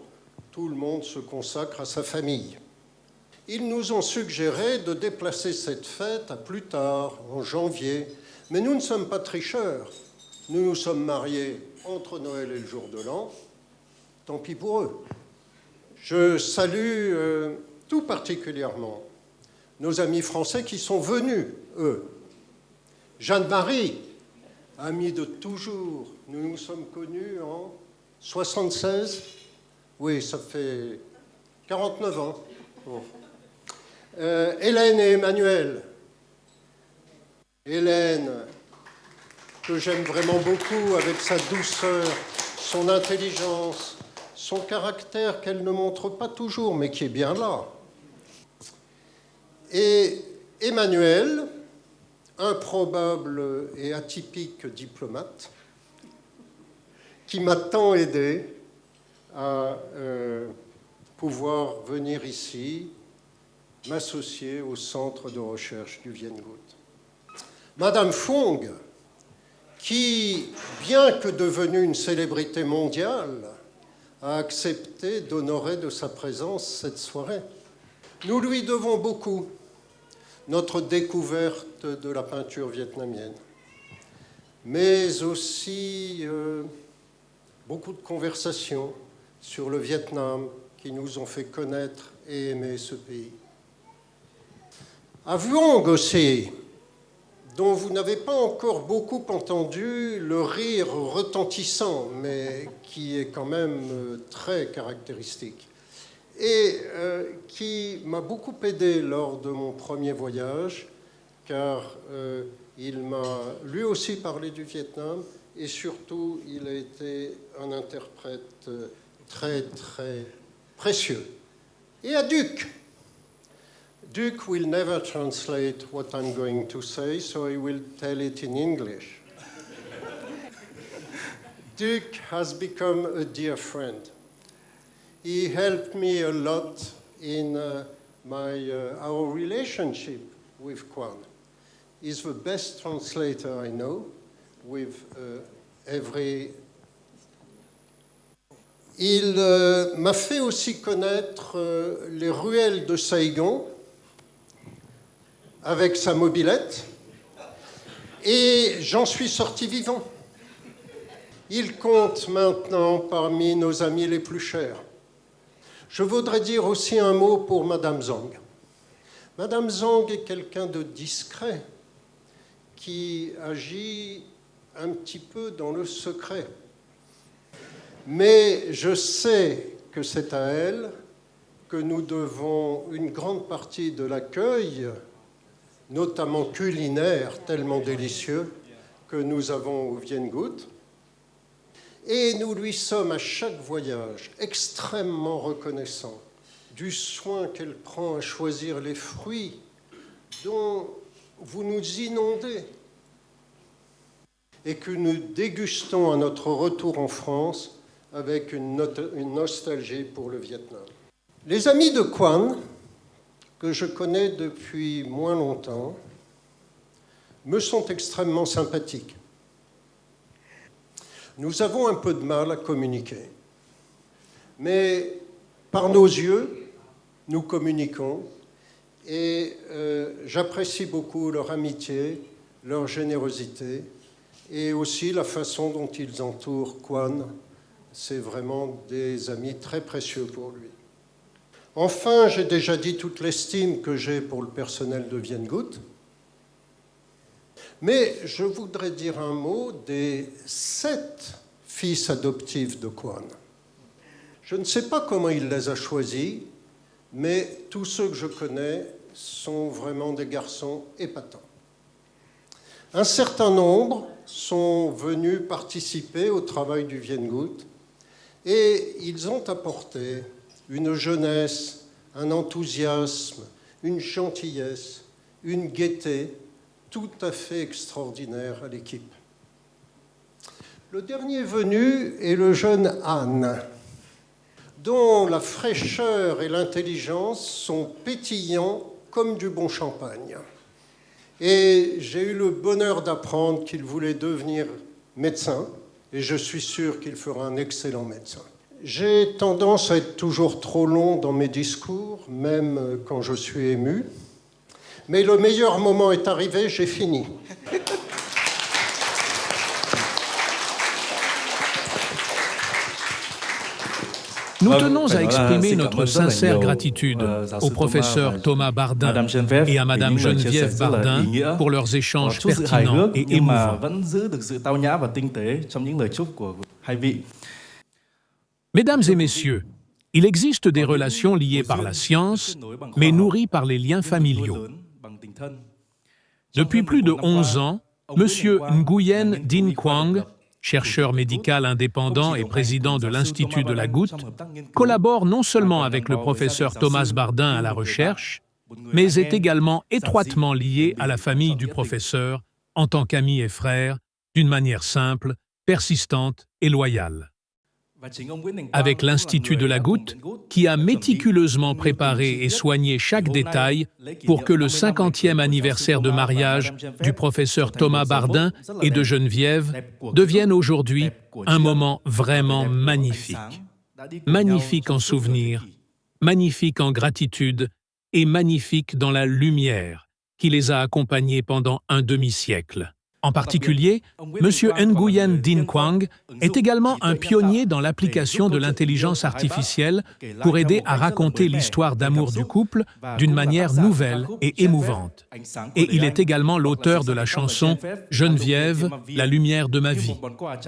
tout le monde se consacre à sa famille. Ils nous ont suggéré de déplacer cette fête à plus tard, en janvier, mais nous ne sommes pas tricheurs. Nous nous sommes mariés entre Noël et le jour de l'an. Tant pis pour eux. Je salue tout particulièrement nos amis français qui sont venus, eux. Jeanne-Marie, amie de toujours, nous nous sommes connus en 76. Oui, ça fait 49 ans. Bon. Hélène et Emmanuel. Hélène, que j'aime vraiment beaucoup, avec sa douceur, son intelligence, son caractère qu'elle ne montre pas toujours, mais qui est bien là. Et Emmanuel, improbable et atypique diplomate, qui m'a tant aidé à pouvoir venir ici, m'associer au centre de recherche du Vienne-Gut. Madame Fong, qui, bien que devenue une célébrité mondiale, a accepté d'honorer de sa présence cette soirée. Nous lui devons beaucoup, notre découverte de la peinture vietnamienne, mais aussi beaucoup de conversations sur le Vietnam qui nous ont fait connaître et aimer ce pays. À Vuong aussi, dont vous n'avez pas encore beaucoup entendu le rire retentissant, mais qui est quand même très caractéristique, et qui m'a beaucoup aidé lors de mon premier voyage, car il m'a lui aussi parlé du Vietnam, et surtout, il a été un interprète très, très précieux. Et à Duc. Duke will never translate what I'm going to say, so I will tell it in English. Duke has become a dear friend. He helped me a lot in our relationship with Kwan. He's the best translator I know, with every... Il m'a fait aussi connaître les ruelles de Saigon, avec sa mobilette, et j'en suis sorti vivant. Il compte maintenant parmi nos amis les plus chers. Je voudrais dire aussi un mot pour Madame Zhang. Madame Zhang est quelqu'un de discret, qui agit un petit peu dans le secret. Mais je sais que c'est à elle que nous devons une grande partie de l'accueil, notamment culinaire, tellement délicieux, que nous avons au Vienne-Gut. Et nous lui sommes à chaque voyage extrêmement reconnaissants du soin qu'elle prend à choisir les fruits dont vous nous inondez et que nous dégustons à notre retour en France avec une nostalgie pour le Vietnam. Les amis de Quan, que je connais depuis moins longtemps, me sont extrêmement sympathiques. Nous avons un peu de mal à communiquer, mais par nos yeux, nous communiquons et j'apprécie beaucoup leur amitié, leur générosité et aussi la façon dont ils entourent Quan. C'est vraiment des amis très précieux pour lui. Enfin, j'ai déjà dit toute l'estime que j'ai pour le personnel de Viet-Ngút, mais je voudrais dire un mot des 7 fils adoptifs de Quan. Je ne sais pas comment il les a choisis, mais tous ceux que je connais sont vraiment des garçons épatants. Un certain nombre sont venus participer au travail du Viet-Ngút et ils ont apporté une jeunesse, un enthousiasme, une gentillesse, une gaieté tout à fait extraordinaire à l'équipe. Le dernier venu est le jeune Han, dont la fraîcheur et l'intelligence sont pétillants comme du bon champagne. Et j'ai eu le bonheur d'apprendre qu'il voulait devenir médecin, et je suis sûr qu'il fera un excellent médecin. J'ai tendance à être toujours trop long dans mes discours, même quand je suis ému. Mais le meilleur moment est arrivé, j'ai fini. Nous tenons à exprimer notre sincère gratitude au professeur Thomas Bardin et à Madame Geneviève Bardin pour leurs échanges pertinents et émouvants. Mesdames et messieurs, il existe des relations liées par la science, mais nourries par les liens familiaux. Depuis plus de 11 ans, M. Nguyen Dinh Quang, chercheur médical indépendant et président de l'Institut de la Goutte, collabore non seulement avec le professeur Thomas Bardin à la recherche, mais est également étroitement lié à la famille du professeur en tant qu'ami et frère, d'une manière simple, persistante et loyale. Avec l'Institut de la Goutte, qui a méticuleusement préparé et soigné chaque détail pour que le 50e anniversaire de mariage du professeur Thomas Bardin et de Geneviève devienne aujourd'hui un moment vraiment magnifique. Magnifique en souvenirs, magnifique en gratitude et magnifique dans la lumière qui les a accompagnés pendant un demi-siècle. En particulier, M. Nguyen Dinh Quang est également un pionnier dans l'application de l'intelligence artificielle pour aider à raconter l'histoire d'amour du couple d'une manière nouvelle et émouvante. Et il est également l'auteur de la chanson « Geneviève, la lumière de ma vie »,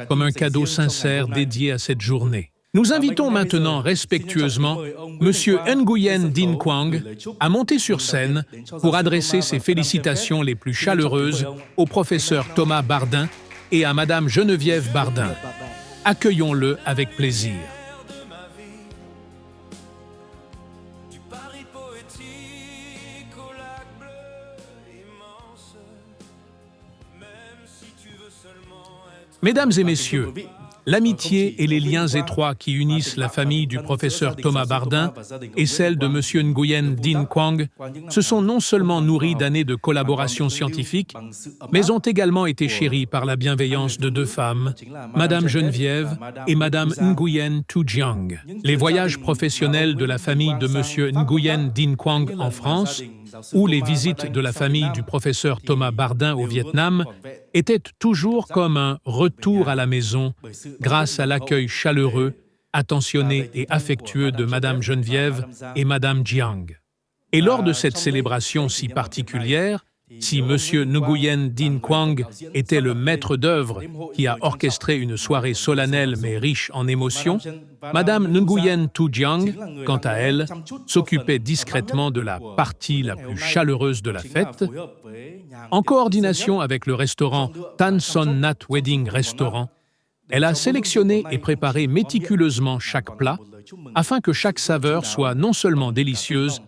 comme un cadeau sincère dédié à cette journée. Nous invitons maintenant respectueusement M. Nguyen Dinh Quang à monter sur scène pour adresser ses félicitations les plus chaleureuses au professeur Thomas Bardin et à Madame Geneviève Bardin. Accueillons-le avec plaisir. Mesdames et messieurs, l'amitié et les liens étroits qui unissent la famille du professeur Thomas Bardin et celle de M. Nguyen Dinh Quang se sont non seulement nourris d'années de collaboration scientifique, mais ont également été chéris par la bienveillance de 2 femmes, Madame Geneviève et Madame Nguyen Thu Giang. Les voyages professionnels de la famille de M. Nguyen Dinh Quang en France ou les visites de la famille du professeur Thomas Bardin au Vietnam étaient toujours comme un retour à la maison grâce à l'accueil chaleureux, attentionné et affectueux de Madame Geneviève et Madame Giang. Et lors de cette célébration si particulière, si M. Nguyen Dinh Quang était le maître d'œuvre qui a orchestré une soirée solennelle mais riche en émotions, Madame Nguyen Thu Giang, quant à elle, s'occupait discrètement de la partie la plus chaleureuse de la fête. En coordination avec le restaurant Tan Son Nhat Wedding Restaurant, elle a sélectionné et préparé méticuleusement chaque plat afin que chaque saveur soit non seulement délicieuse,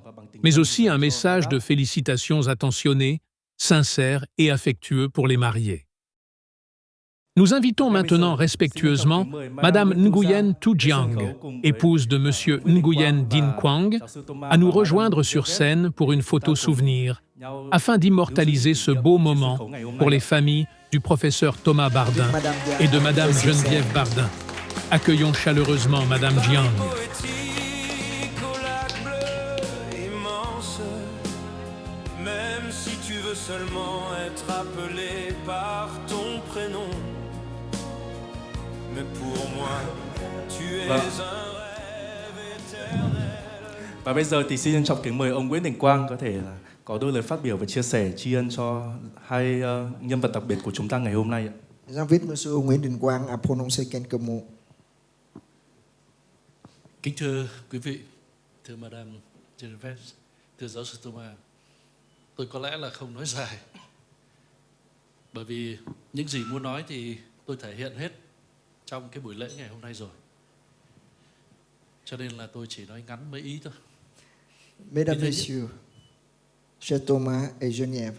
mais aussi un message de félicitations attentionné, sincère et affectueux pour les mariés. Nous invitons maintenant respectueusement Madame Nguyen Tu Giang, épouse de Monsieur Nguyen Din Quang, à nous rejoindre sur scène pour une photo souvenir, afin d'immortaliser ce beau moment pour les familles du professeur Thomas Bardin et de Madame Geneviève Bardin. Accueillons chaleureusement Madame Jiang. Même si tu veux seulement être appelé par ton prénom. Mais pour moi, tu es un rêve éternel. Và bây giờ thì xin trân trọng kính mời ông Nguyễn Đình Quang có thể là có đôi lời phát biểu và chia sẻ tri ân cho hai nhân vật đặc biệt của chúng ta ngày hôm nay. J'invite Monsieur Nguyễn Đình Quang à prononcer quelques mots. Kính thưa quý vị, thưa Madame Geneviève, thưa giáo sư Thomas, tôi có lẽ là không nói dài, bởi vì những gì muốn nói thì tôi thể hiện hết trong cái buổi lễ ngày hôm nay rồi. Cho nên là tôi chỉ nói ngắn mấy ý thôi. Mesdames, Messieurs, cher Thomas et Geneviève,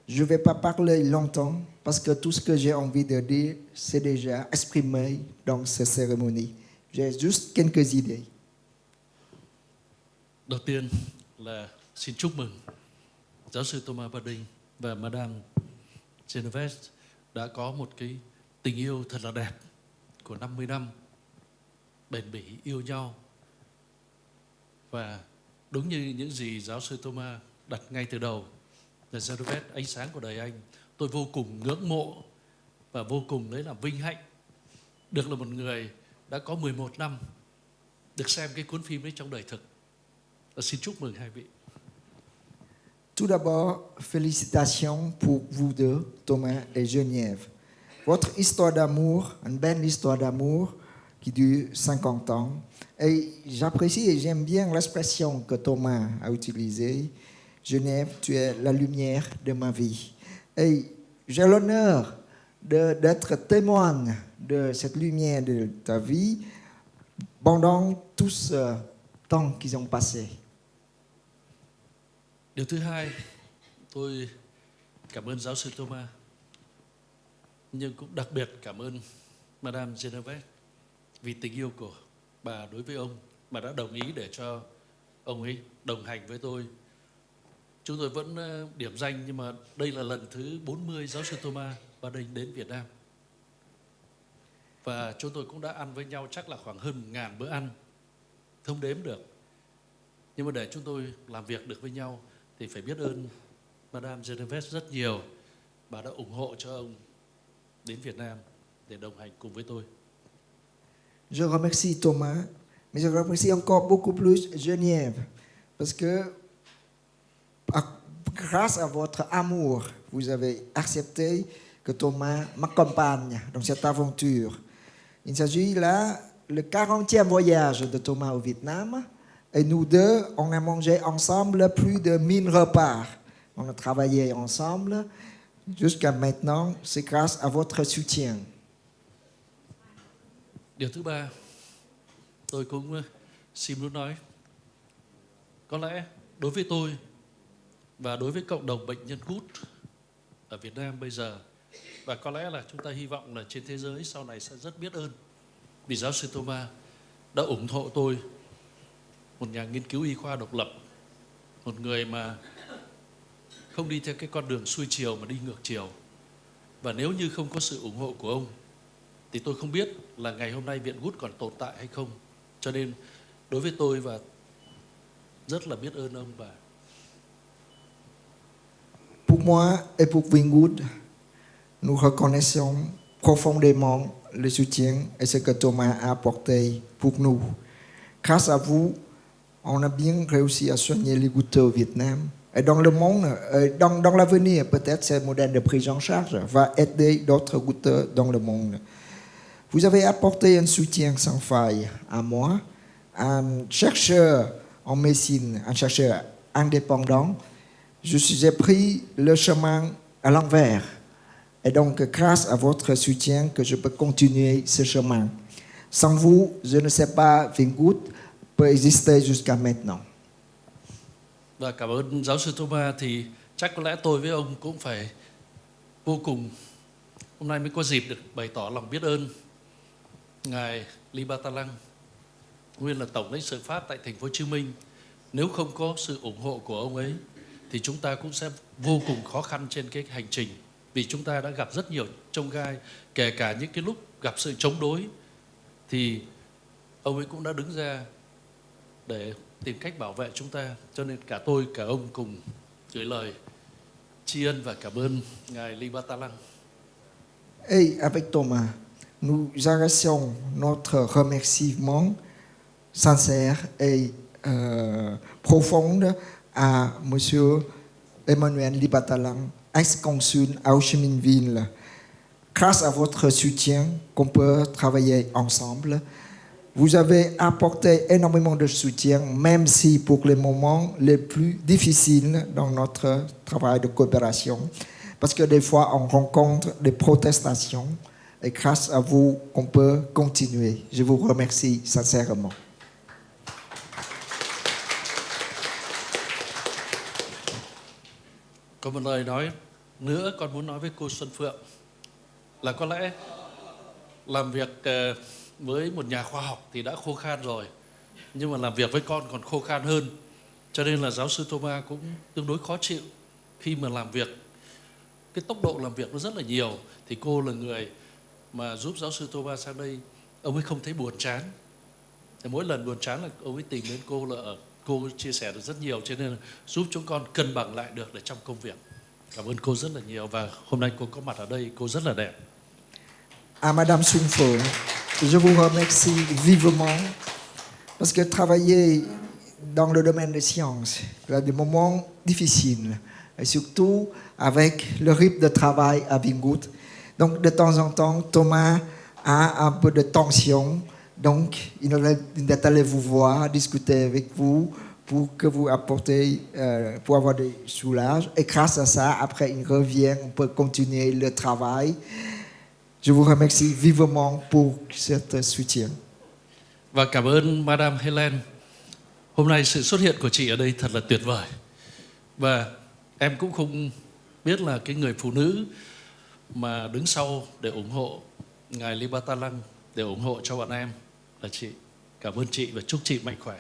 je ne vais pas parler longtemps parce que tout ce que j'ai envie de dire, c'est déjà exprimé dans cette cérémonie. J'ai juste quelques idées. Đầu tiên là xin chúc mừng giáo sư Thomas Bardin và Madame Geneviève đã có một cái tình yêu thật là đẹp của 50 năm bền bỉ yêu nhau. Và đúng như những gì giáo sư Thomas đặt ngay từ đầu là Geneviève, ánh sáng của đời anh, tôi vô cùng ngưỡng mộ và vô cùng lấy làm vinh hạnh được là một người đã có 11 năm được xem cái cuốn phim ấy trong đời thực. Và xin chúc mừng hai vị. Tout d'abord, félicitations pour vous deux, Thomas et Geneviève. Votre histoire d'amour, une belle histoire d'amour qui dure 50 ans. Et j'apprécie et j'aime bien l'expression que Thomas a utilisée. Geneviève, tu es la lumière de ma vie. Et j'ai l'honneur d'être témoin de cette lumière de ta vie pendant tout ce temps qu'ils ont passé. Điều thứ hai, tôi cảm ơn giáo sư Thomas, nhưng cũng đặc biệt cảm ơn Madame Geneviève vì tình yêu của bà đối với ông mà đã đồng ý để cho ông ấy đồng hành với tôi. Chúng tôi vẫn điểm danh, nhưng mà đây là lần thứ 40 giáo sư Thomas Bardin đến Việt Nam. Và chúng tôi cũng đã ăn với nhau chắc là khoảng hơn 1000 bữa ăn, không đếm được. Nhưng mà để chúng tôi làm việc được với nhau thì phải biết ơn Madame Geneviève rất nhiều. Bà đã ủng hộ cho ông đến Việt Nam để đồng hành cùng với tôi. Je remercie Thomas, mais je remercie encore beaucoup plus Geneviève, parce que grâce à votre amour, vous avez accepté que Thomas m'accompagne dans cette aventure. Il s'agit là le 40e voyage de Thomas au Vietnam. Et nous deux, on a mangé ensemble plus de 1000 repas. On a travaillé ensemble. Jusqu'à maintenant, c'est grâce à votre soutien. Điều thứ ba, tôi cũng xin muốn nói, có lẽ đối với tôi và đối với cộng đồng bệnh nhân gút ở Việt Nam bây giờ, và có lẽ là chúng ta hy vọng là trên thế giới sau này sẽ rất biết ơn vì giáo sư Thomas đã ủng hộ tôi, một nhà nghiên cứu y khoa độc lập, một người mà không đi theo cái con đường xuôi chiều mà đi ngược chiều. Và nếu như không có sự ủng hộ của ông thì tôi không biết là ngày hôm nay Viện Gút còn tồn tại hay không. Cho nên đối với tôi và rất là biết ơn ông bà. Pour moi et pour Vingwood, nous reconnaissons profondément le soutien et ce que Thomas a apporté pour nous. Grâce à vous, on a bien réussi à soigner les goutteux au Vietnam. Et dans le monde, dans l'avenir, peut-être ce modèle de prise en charge va aider d'autres goutteux dans le monde. Vous avez apporté un soutien sans faille à moi, un chercheur en médecine, un chercheur indépendant. J'ai pris le chemin à l'envers. Et donc, grâce à votre soutien, que je peux continuer ce chemin. Sans vous, je ne sais pas, Vingwood peut exister jusqu'à maintenant. Và cảm ơn giáo sư Thomas, thì chắc có lẽ tôi với ông cũng phải vô cùng hôm nay mới có dịp được bày tỏ lòng biết ơn ngài Ly Ba Ta Lăng, nguyên là Tổng lãnh sự Pháp tại thành phố Hồ Chí Minh. Nếu không có sự ủng hộ của ông ấy thì chúng ta cũng sẽ vô cùng khó khăn trên cái hành trình, vì chúng ta đã gặp rất nhiều chông gai, kể cả những cái lúc gặp sự chống đối thì ông ấy cũng đã đứng ra để tìm cách bảo vệ chúng ta. Cho nên cả tôi cả ông cùng gửi lời tri ân và cảm ơn ngài Ly Ba Ta Lăng. Et avec Thomas, nous adressons notre remerciement sincère et profonde à Monsieur Emmanuel Ly Ba Ta Lăng, ex-consul à Ho Chi Minh Ville. Grâce à votre soutien, qu'on peut travailler ensemble. Vous avez apporté énormément de soutien, même si pour les moments les plus difficiles dans notre travail de coopération, parce que des fois on rencontre des protestations, et grâce à vous, on peut continuer. Je vous remercie sincèrement. Có một lời nói nữa con muốn nói với cô Xuân Phượng là có lẽ làm việc với một nhà khoa học thì đã khô khan rồi, nhưng mà làm việc với con còn khô khan hơn. Cho nên là giáo sư Thomas cũng tương đối khó chịu khi mà làm việc. Cái tốc độ làm việc nó rất là nhiều, thì cô là người mà giúp giáo sư Thomas sang đây, ông ấy không thấy buồn chán. Thì mỗi lần buồn chán là ông ấy tìm đến cô, là cô chia sẻ được rất nhiều, cho nên là giúp chúng con cân bằng lại được để trong công việc. Cảm ơn cô rất là nhiều, và hôm nay cô có mặt ở đây, cô rất là đẹp. À Madame Xuân Phượng, je vous remercie vivement parce que travailler dans le domaine des sciences, il y a des moments difficiles, et surtout avec le rythme de travail à Vingood. Donc de temps en temps, Thomas a un peu de tension, donc il est allé vous voir, discuter avec vous pour que vous apportez, pour avoir des soulages. Et grâce à ça, après il revient, on peut continuer le travail. Je vous remercie vivement pour cet soutien. Và cảm ơn Madame Helen. Hôm nay sự xuất hiện của chị ở đây thật là tuyệt vời. Và em cũng không biết là cái người phụ nữ mà đứng sau để ủng hộ ngài Ly Ba Ta Lăng, để ủng hộ cho bọn em là chị. Cảm ơn chị và chúc chị mạnh khỏe.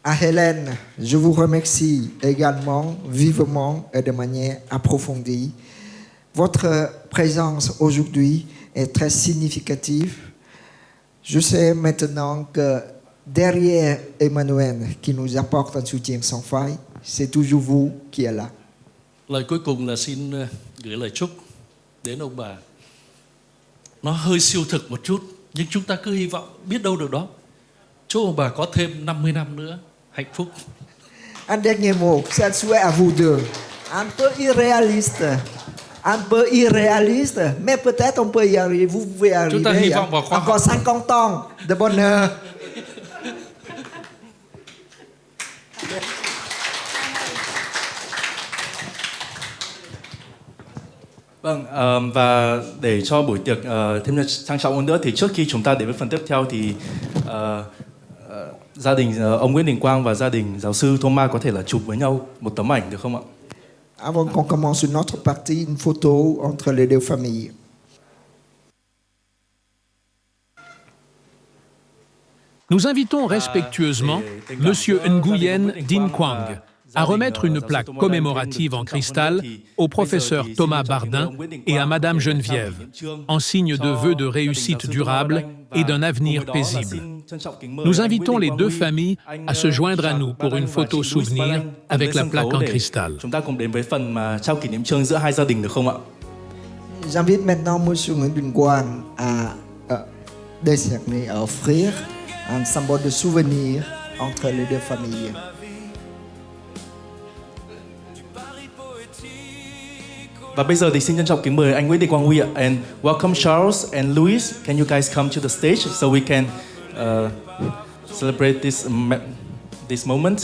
À Hélène, je vous remercie également vivement et de manière approfondie. Votre présence aujourd'hui est très significative. Je sais maintenant que derrière Emmanuel qui nous apporte un soutien sans faille, c'est toujours vous qui êtes là. Lời cuối cùng là xin gửi lời chúc đến ông bà. Nó hơi siêu thực một chút, nhưng chúng ta cứ hy vọng, biết đâu được đó. Chúc ông bà có thêm 50 năm nữa hạnh phúc. Un dernier mot, c'est un souhait à vous deux. Un peu irréaliste, mais peut-être on peut y arriver. Vous pouvez arriver. Chúng ta hy vọng vào khoa học. Encore 50 ans de bonheur. Vâng, và để cho buổi tiệc thêm trang trọng hơn nữa thì trước khi chúng ta đến với phần tiếp theo thì gia đình ông Nguyễn Đình Quang và gia đình giáo sư Thomas có thể là chụp với nhau một tấm ảnh được không ạ? Avant qu'on commence notre partie, une photo entre les deux familles. Nous invitons respectueusement Monsieur Nguyen Din Quang à remettre une plaque commémorative en cristal au professeur Thomas Bardin et à Madame Geneviève, en signe de vœux de réussite durable et d'un avenir paisible. Nous invitons les deux familles à se joindre à nous pour une photo souvenir avec la plaque en cristal. Chúng ta cùng đến với phần mà trao kỷ niệm chương giữa hai gia đình được không ạ? J'invite maintenant Monsieur Nguyễn Đình Quang à décerner, à offrir un symbole de souvenir entre les deux familles. Và bây giờ thì xin trân trọng kính mời anh Nguyễn Đình Quang Huy ạ. And welcome Charles and Louis. Can you guys come to the stage so we can celebrate this moment?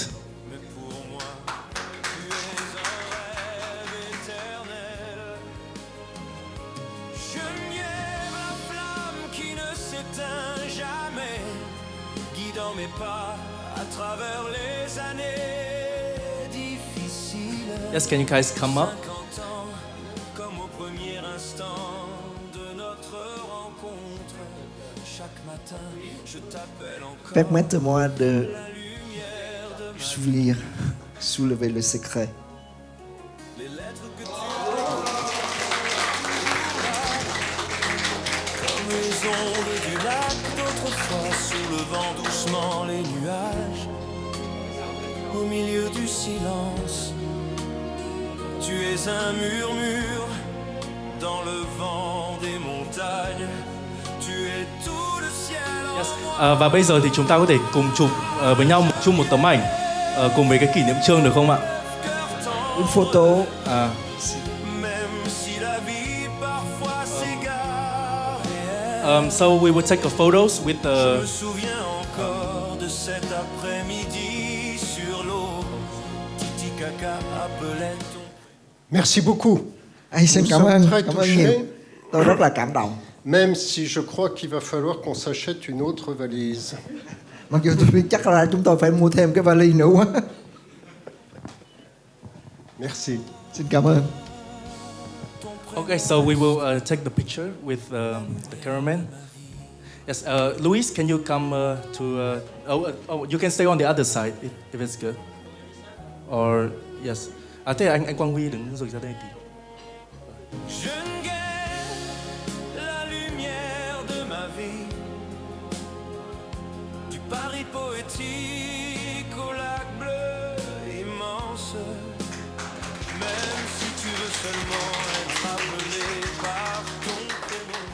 Yes, can you guys come up? Permettez-moi de soulever le secret. Comme les ondes du lac d'autrefois, soulevant doucement les nuages. Au milieu du silence, tu es un murmure dans le vent des montagnes. Tu es tout le ciel en Và bây giờ thì chúng ta có thể cùng chụp với nhau chung một tấm ảnh cùng với cái kỷ niệm chương được không ạ? Une photo. même si la vie parfois s'égare. So we will take a photos with Je the me souviens encore de cet après-midi sur l'eau. Titicaca appelait ton... Merci beaucoup. Anh xin Nous cảm sommes ơn très nhiều. touchés, Tôi rất là cảm động. même si je crois qu'il va falloir qu'on s'achète une autre valise. Mặc dù tôi biết chắc là chúng tôi phải mua thêm cái vali nữa quá. Merci. Xin cảm ơn. Okay, so we will take the picture with the cameraman. Yes, Luis, can you come to? You can stay on the other side if it's good. Or yes, thế anh Quang Huy đứng rồi ra đây tí. Jeune guerre, la lumière de ma vie. Du Paris poétique au lac bleu immense. Même si tu veux seulement être appelé par ton prénom.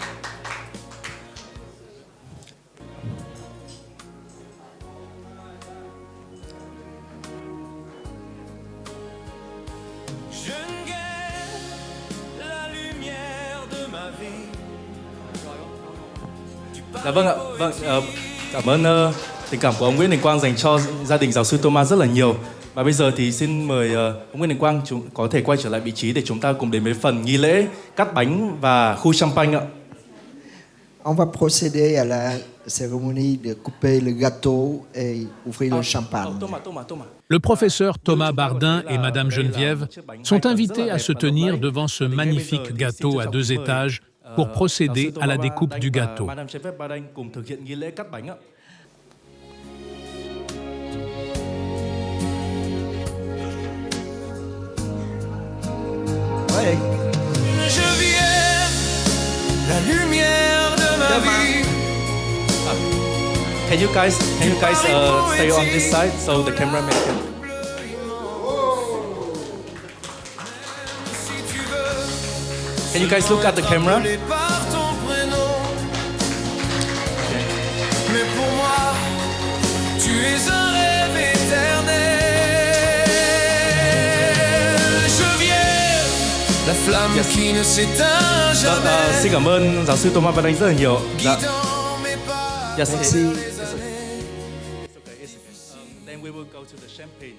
Jeune guerre, la lumière de ma vie. Dạ vâng ạ, vâng, cảm ơn tình cảm của ông Nguyễn Đình Quang dành cho gia đình giáo sư Thomas rất là nhiều. Và bây giờ thì xin mời ông Nguyễn Đình Quang có thể quay trở lại vị trí để chúng ta cùng đến với phần nghi lễ cắt bánh và khu champagne ạ. On va procéder à la cérémonie de couper le gâteau et ouvrir le champagne. Le professeur Thomas Bardin et Madame Geneviève sont invités à se tenir devant ce magnifique gâteau à 2 étages pour procéder à la découpe du gâteau. Madame Geneviève Bardin cùng thực hiện nghi lễ cắt bánh ạ. Ouais. Je viens, la lumière de ma vie. Can you guys stay on this side so the cameraman can? Can you guys look at the camera? Appelé par ton prénom. Mais pour moi, tu es un rêve éternel. Je viens, la flamme qui ne s'éteint jamais. Xin cảm ơn giáo sư Thomas Bardin rất là nhiều. Dạ. Yes, Merci. Then we will go to the champagne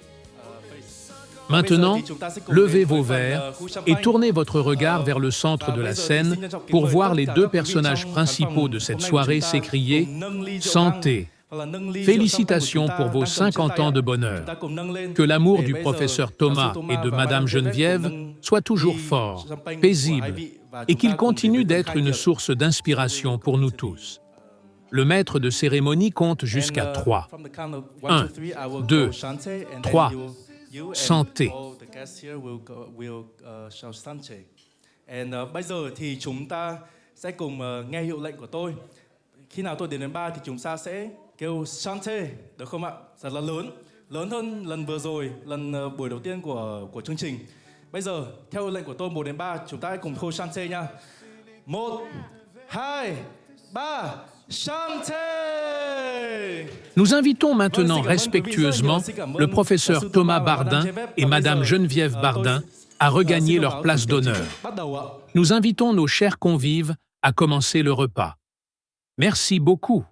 phase. Maintenant, levez vos verres et tournez votre regard vers le centre de la scène pour voir les 2 personnages principaux de cette soirée s'écrier « Santé ». Félicitations pour vos 50 ans de bonheur. Que l'amour du professeur Thomas et de Madame Geneviève soit toujours fort, paisible, et qu'il continue d'être une source d'inspiration pour nous tous. Le maître de cérémonie compte jusqu'à 3. 1, 2, 3. Santé. Bây giờ thì chúng ta sẽ cùng nghe hiệu lệnh của tôi. Khi nào tôi đến đến 3 thì chúng ta sẽ kêu Santé, được không ạ? Thật là lớn hơn lần vừa rồi, lần buổi đầu tiên của chương trình. Bây giờ theo hiệu lệnh của tôi 1 đến 3 chúng ta hãy cùng hô Santé nha. 1, 2, 3. Nous invitons maintenant respectueusement le professeur Thomas Bardin et Madame Geneviève Bardin à regagner leur place d'honneur. Nous invitons nos chers convives à commencer le repas. Merci beaucoup.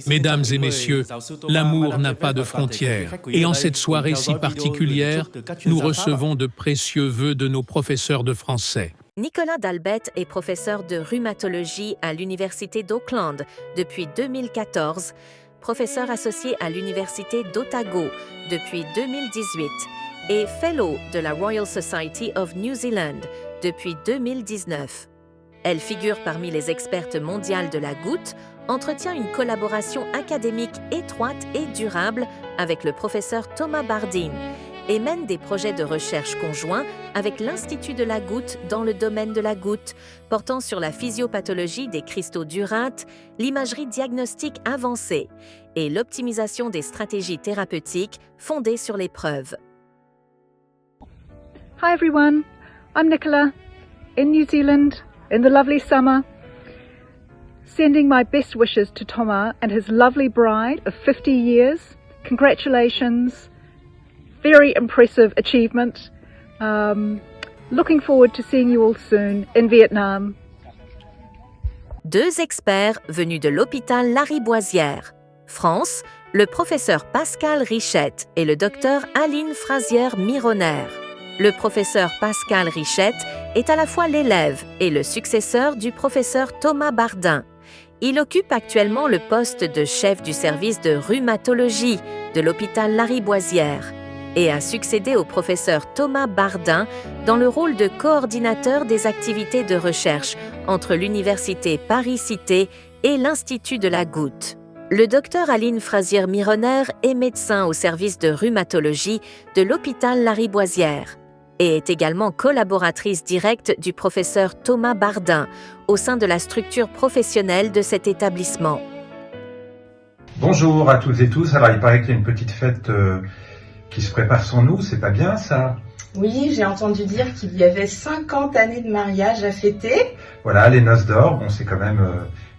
Mesdames et messieurs, l'amour n'a pas de frontières et en cette soirée si particulière, nous recevons de précieux vœux de nos professeurs de français. Nicolas Dalbette est professeur de rhumatologie à l'Université d'Auckland depuis 2014, professeur associé à l'Université d'Otago depuis 2018 et fellow de la Royal Society of New Zealand depuis 2019. Elle figure parmi les expertes mondiales de la goutte entretient une collaboration académique étroite et durable avec le professeur Thomas Bardeen et mène des projets de recherche conjoints avec l'Institut de la Goutte dans le domaine de la goutte, portant sur la physiopathologie des cristaux d'urate, l'imagerie diagnostique avancée et l'optimisation des stratégies thérapeutiques fondées sur les preuves. Hi everyone, I'm Nicola, in New Zealand, in the lovely summer, sending my best wishes to Thomas and his lovely bride of 50 years. Congratulations. Very impressive achievement. Looking forward to seeing you all soon in Vietnam. Deux experts venus de l'hôpital Lariboisière. France, le professeur Pascal Richette et le docteur Aline Frazière-Mironer. Le professeur Pascal Richette est à la fois l'élève et le successeur du professeur Thomas Bardeen. Il occupe actuellement le poste de chef du service de rhumatologie de l'hôpital Lariboisière et a succédé au professeur Thomas Bardeen dans le rôle de coordinateur des activités de recherche entre l'Université Paris-Cité et l'Institut de la Goutte. Le docteur Aline Frazière-Mironer est médecin au service de rhumatologie de l'hôpital Lariboisière et est également collaboratrice directe du professeur Thomas Bardeen au sein de la structure professionnelle de cet établissement. Bonjour à toutes et tous. Alors il paraît qu'il y a une petite fête qui se prépare sans nous, c'est pas bien ça? Oui, j'ai entendu dire qu'il y avait 50 années de mariage à fêter. Voilà, les noces d'or, bon c'est quand même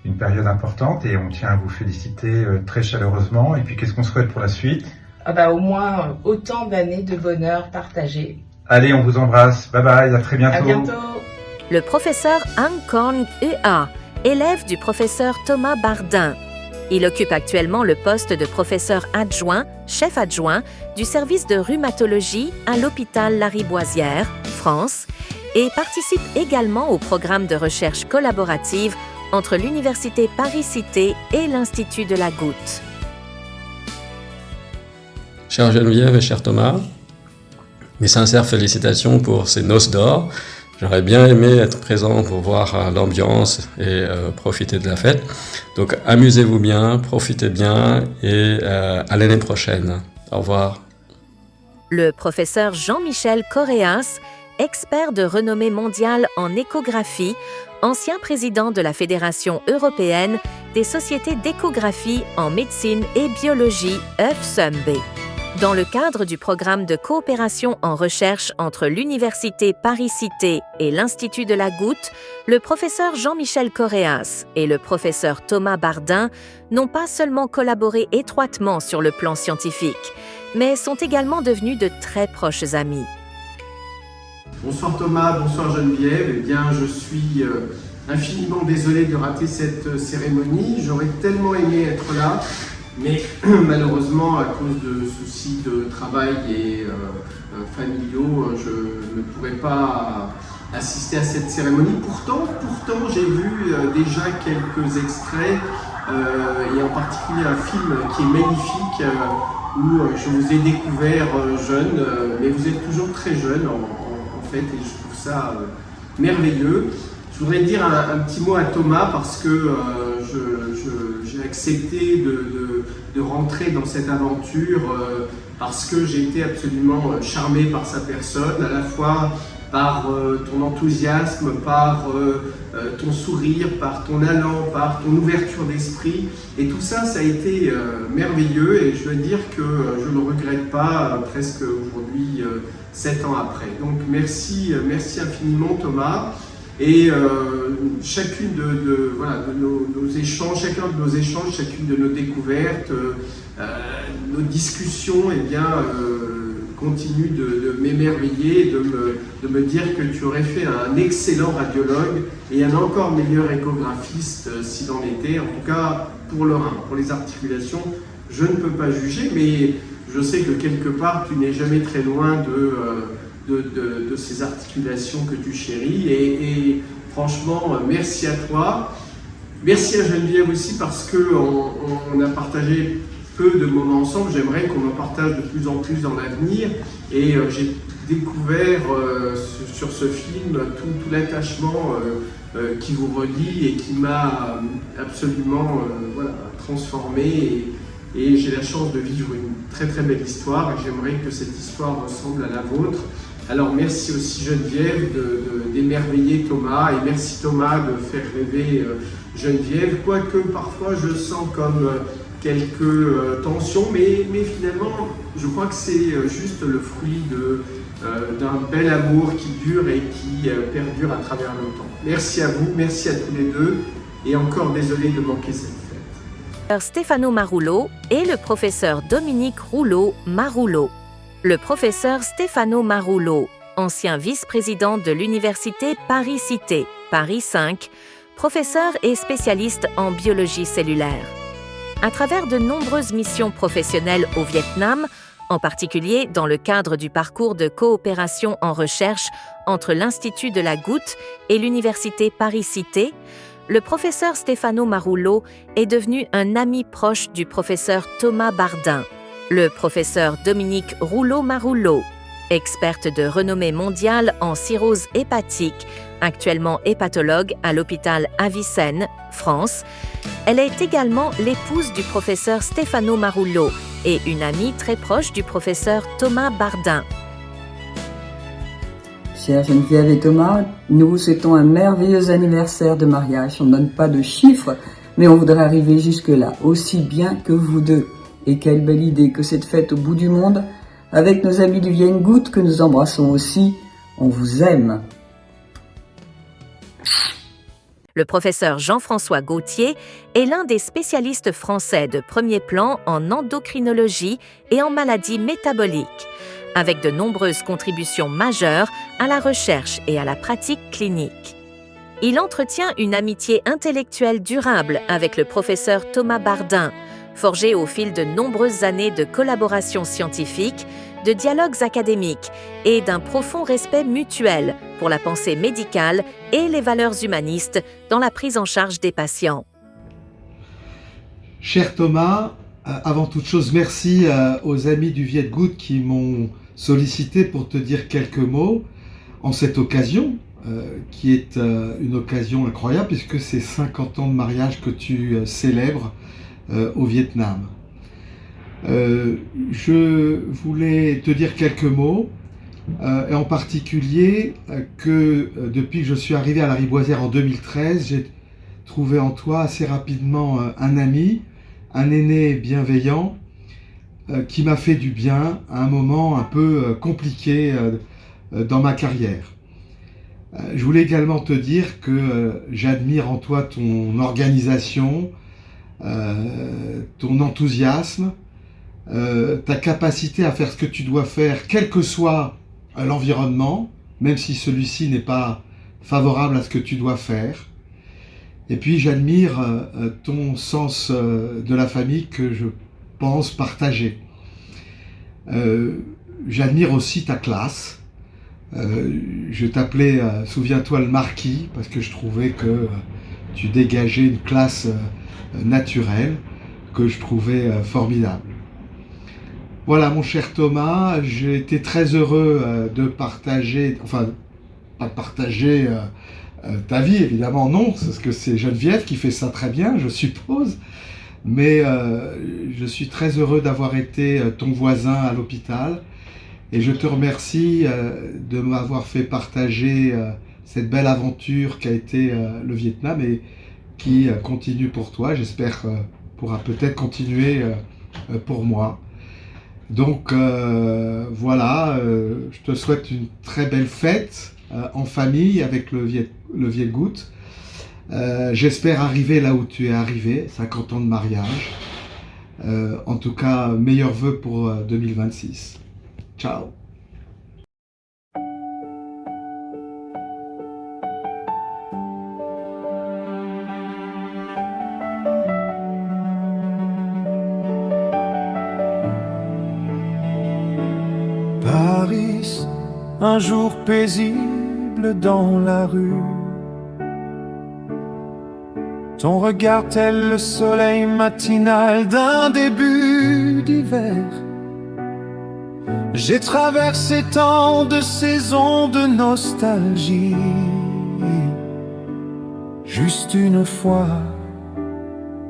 une période importante et on tient à vous féliciter très chaleureusement. Et puis qu'est-ce qu'on souhaite pour la suite? Au moins autant d'années de bonheur partagé. Allez, on vous embrasse, bye bye, à très bientôt. À bientôt. Le professeur Ang Korn Ua, élève du professeur Thomas Bardeen. Il occupe actuellement le poste de professeur adjoint, chef adjoint du service de rhumatologie à l'hôpital Lariboisière, France, et participe également au programme de recherche collaborative entre l'Université Paris-Cité et l'Institut de la Goutte. Chère Geneviève et cher Thomas, mes sincères félicitations pour ces noces d'or. J'aurais bien aimé être présent pour voir l'ambiance et profiter de la fête. Donc amusez-vous bien, profitez bien et à l'année prochaine. Au revoir. Le professeur Jean-Michel Correas, expert de renommée mondiale en échographie, ancien président de la Fédération européenne des sociétés d'échographie en médecine et biologie EFSUMB. Dans le cadre du programme de coopération en recherche entre l'Université Paris-Cité et l'Institut de la Goutte, le professeur Jean-Michel Correas et le professeur Thomas Bardeen n'ont pas seulement collaboré étroitement sur le plan scientifique, mais sont également devenus de très proches amis. Bonsoir Thomas, bonsoir Geneviève. Eh bien, je suis infiniment désolé de rater cette cérémonie. J'aurais tellement aimé être là. Mais malheureusement, à cause de soucis de travail et familiaux, je ne pourrais pas assister à cette cérémonie. Pourtant j'ai vu déjà quelques extraits, et en particulier un film qui est magnifique, où je vous ai découvert jeune, mais vous êtes toujours très jeune en fait, et je trouve ça merveilleux. Je voudrais dire un petit mot à Thomas parce que j'ai accepté de rentrer dans cette aventure parce que j'ai été absolument charmé par sa personne, à la fois par ton enthousiasme, par ton sourire, par ton allant, par ton ouverture d'esprit. Et tout ça, ça a été merveilleux et je veux dire que je ne le regrette pas presque aujourd'hui, 7 ans après. Donc merci infiniment Thomas. Et chacune de nos échanges, chacun de nos échanges, chacune de nos découvertes, nos discussions, eh bien, continue de m'émerveiller, de me dire que tu aurais fait un excellent radiologue et un encore meilleur échographiste s'il en était. En tout cas, pour le rein, pour les articulations, je ne peux pas juger, mais je sais que quelque part, tu n'es jamais très loin de ces articulations que tu chéris et franchement merci à toi, merci à Geneviève aussi parce qu'on a partagé peu de moments ensemble. J'aimerais qu'on en partage de plus en plus dans l'avenir et j'ai découvert sur ce film tout l'attachement qui vous relie et qui m'a absolument transformé. Et j'ai la chance de vivre une très très belle histoire et j'aimerais que cette histoire ressemble à la vôtre. Alors merci aussi Geneviève d'émerveiller Thomas et merci Thomas de faire rêver Geneviève, quoique parfois je sens comme quelques tensions, mais finalement je crois que c'est juste le fruit d'un bel amour qui dure et qui perdure à travers le temps. Merci à vous, merci à tous les deux et encore désolé de manquer cette fête. Stefano Marullo et le professeur Dominique Rouleau-Marullo. Le professeur Stefano Marullo, ancien vice-président de l'université Paris-Cité, Paris 5, professeur et spécialiste en biologie cellulaire. À travers de nombreuses missions professionnelles au Vietnam, en particulier dans le cadre du parcours de coopération en recherche entre l'Institut de la Goutte et l'université Paris-Cité, le professeur Stefano Marullo est devenu un ami proche du professeur Thomas Bardin. Le professeur Dominique Rouleau-Marullo, experte de renommée mondiale en cirrhose hépatique, actuellement hépatologue à l'hôpital Avicenne, France. Elle est également l'épouse du professeur Stefano Marullo et une amie très proche du professeur Thomas Bardin. Chère Geneviève et Thomas, nous vous souhaitons un merveilleux anniversaire de mariage. On ne donne pas de chiffres, mais on voudrait arriver jusque-là, aussi bien que vous deux. Et quelle belle idée que cette fête au bout du monde, avec nos amis du Vienne Goutte que nous embrassons aussi. On vous aime. Le professeur Jean-François Gauthier est l'un des spécialistes français de premier plan en endocrinologie et en maladies métaboliques, avec de nombreuses contributions majeures à la recherche et à la pratique clinique. Il entretient une amitié intellectuelle durable avec le professeur Thomas Bardin, forgée au fil de nombreuses années de collaboration scientifique, de dialogues académiques et d'un profond respect mutuel pour la pensée médicale et les valeurs humanistes dans la prise en charge des patients. Cher Thomas, avant toute chose, merci aux amis du Viet Goutte qui m'ont sollicité pour te dire quelques mots en cette occasion, qui est une occasion incroyable puisque c'est 50 ans de mariage que tu célèbres au Vietnam. Je voulais te dire quelques mots, et en particulier que depuis que je suis arrivé à la Riboisière en 2013, j'ai trouvé en toi assez rapidement un ami, un aîné bienveillant, qui m'a fait du bien à un moment un peu compliqué dans ma carrière. Je voulais également te dire que j'admire en toi ton organisation, ton enthousiasme, ta capacité à faire ce que tu dois faire, quel que soit l'environnement, même si celui-ci n'est pas favorable à ce que tu dois faire. Et puis j'admire ton sens de la famille que je pense partager. J'admire aussi ta classe. Je t'appelais, souviens-toi, le marquis, parce que je trouvais que tu dégageais une classe naturelle que je trouvais formidable. Voilà, mon cher Thomas, j'ai été très heureux de partager, enfin, pas de partager ta vie, évidemment, non, parce que c'est Geneviève qui fait ça très bien, je suppose, mais je suis très heureux d'avoir été ton voisin à l'hôpital, et je te remercie de m'avoir fait partager cette belle aventure qu'a été le Vietnam, et qui continue pour toi, j'espère pourra peut-être continuer pour moi. Donc voilà, je te souhaite une très belle fête en famille avec le Viet Goutte. J'espère arriver là où tu es arrivé, 50 ans de mariage. En tout cas, meilleurs vœux pour 2026. Ciao. Paris, un jour paisible dans la rue. Ton regard tel le soleil matinal d'un début d'hiver. J'ai traversé tant de saisons de nostalgie. Juste une fois,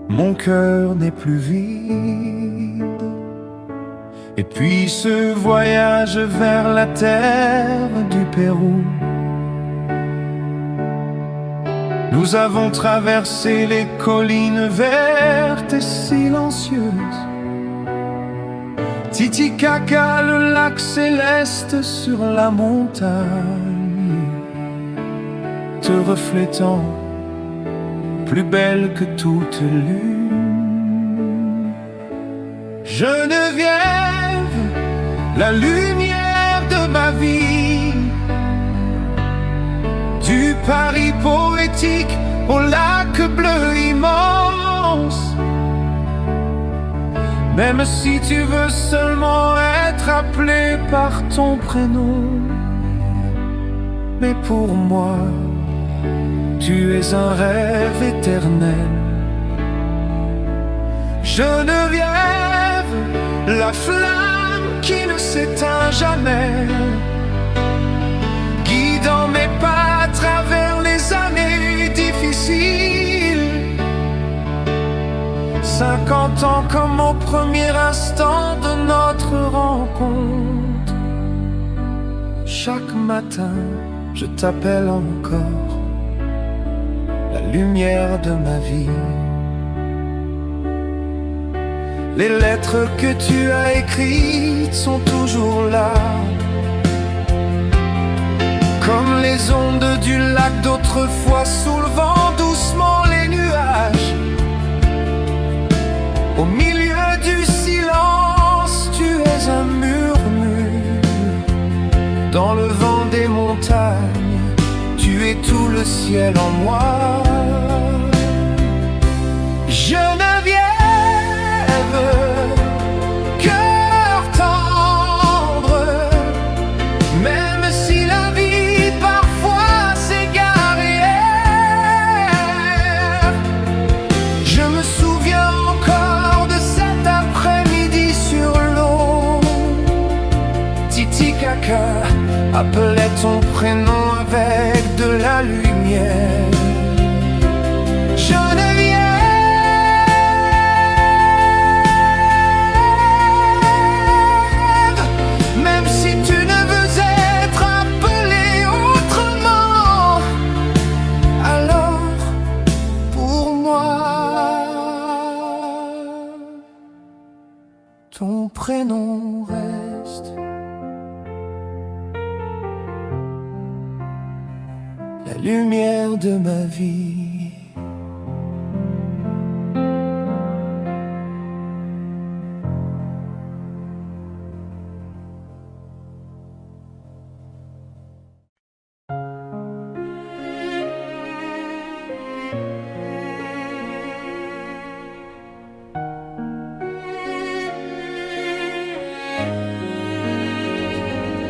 mon cœur n'est plus vide. Et puis ce voyage vers la terre du Pérou. Nous avons traversé les collines vertes et silencieuses, Titicaca, le lac céleste sur la montagne, te reflétant plus belle que toute lune. Geneviève, la lumière de ma vie, du Paris poétique au lac bleu immense. Même si tu veux seulement être appelé par ton prénom, mais pour moi, tu es un rêve éternel. Geneviève, la flamme qui ne s'éteint jamais, guidant mes pas à travers les années difficiles. 50 ans comme au premier instant de notre rencontre. Chaque matin, je t'appelle encore la lumière de ma vie. Les lettres que tu as écrites sont toujours là, comme les ondes du lac d'autrefois soulevant doucement les nuages. Au milieu du silence, tu es un murmure. Dans le vent des montagnes, tu es tout le ciel en moi. Geneviève, cœur tendre, même si la vie parfois s'égare. Je me souviens encore de cet après-midi sur l'eau. Titicaca appelait ton prénom avec de la lumière. Geneviève, même si tu ne veux être appelé autrement, alors pour moi, ton prénom reste la lumière de ma vie.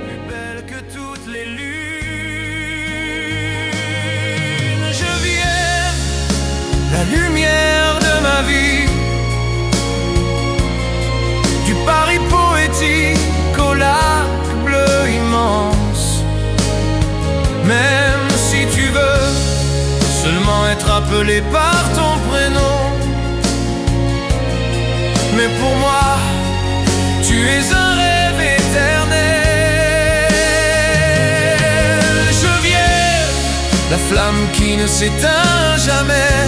Plus belle que toutes les lunes, je viens la lumière de ma vie, du Paris poétique au lac bleu immense. Même si tu veux seulement être appelé par ton prénom, mais pour moi, tu es un rêve éternel. Je viens la flamme qui ne s'éteint jamais,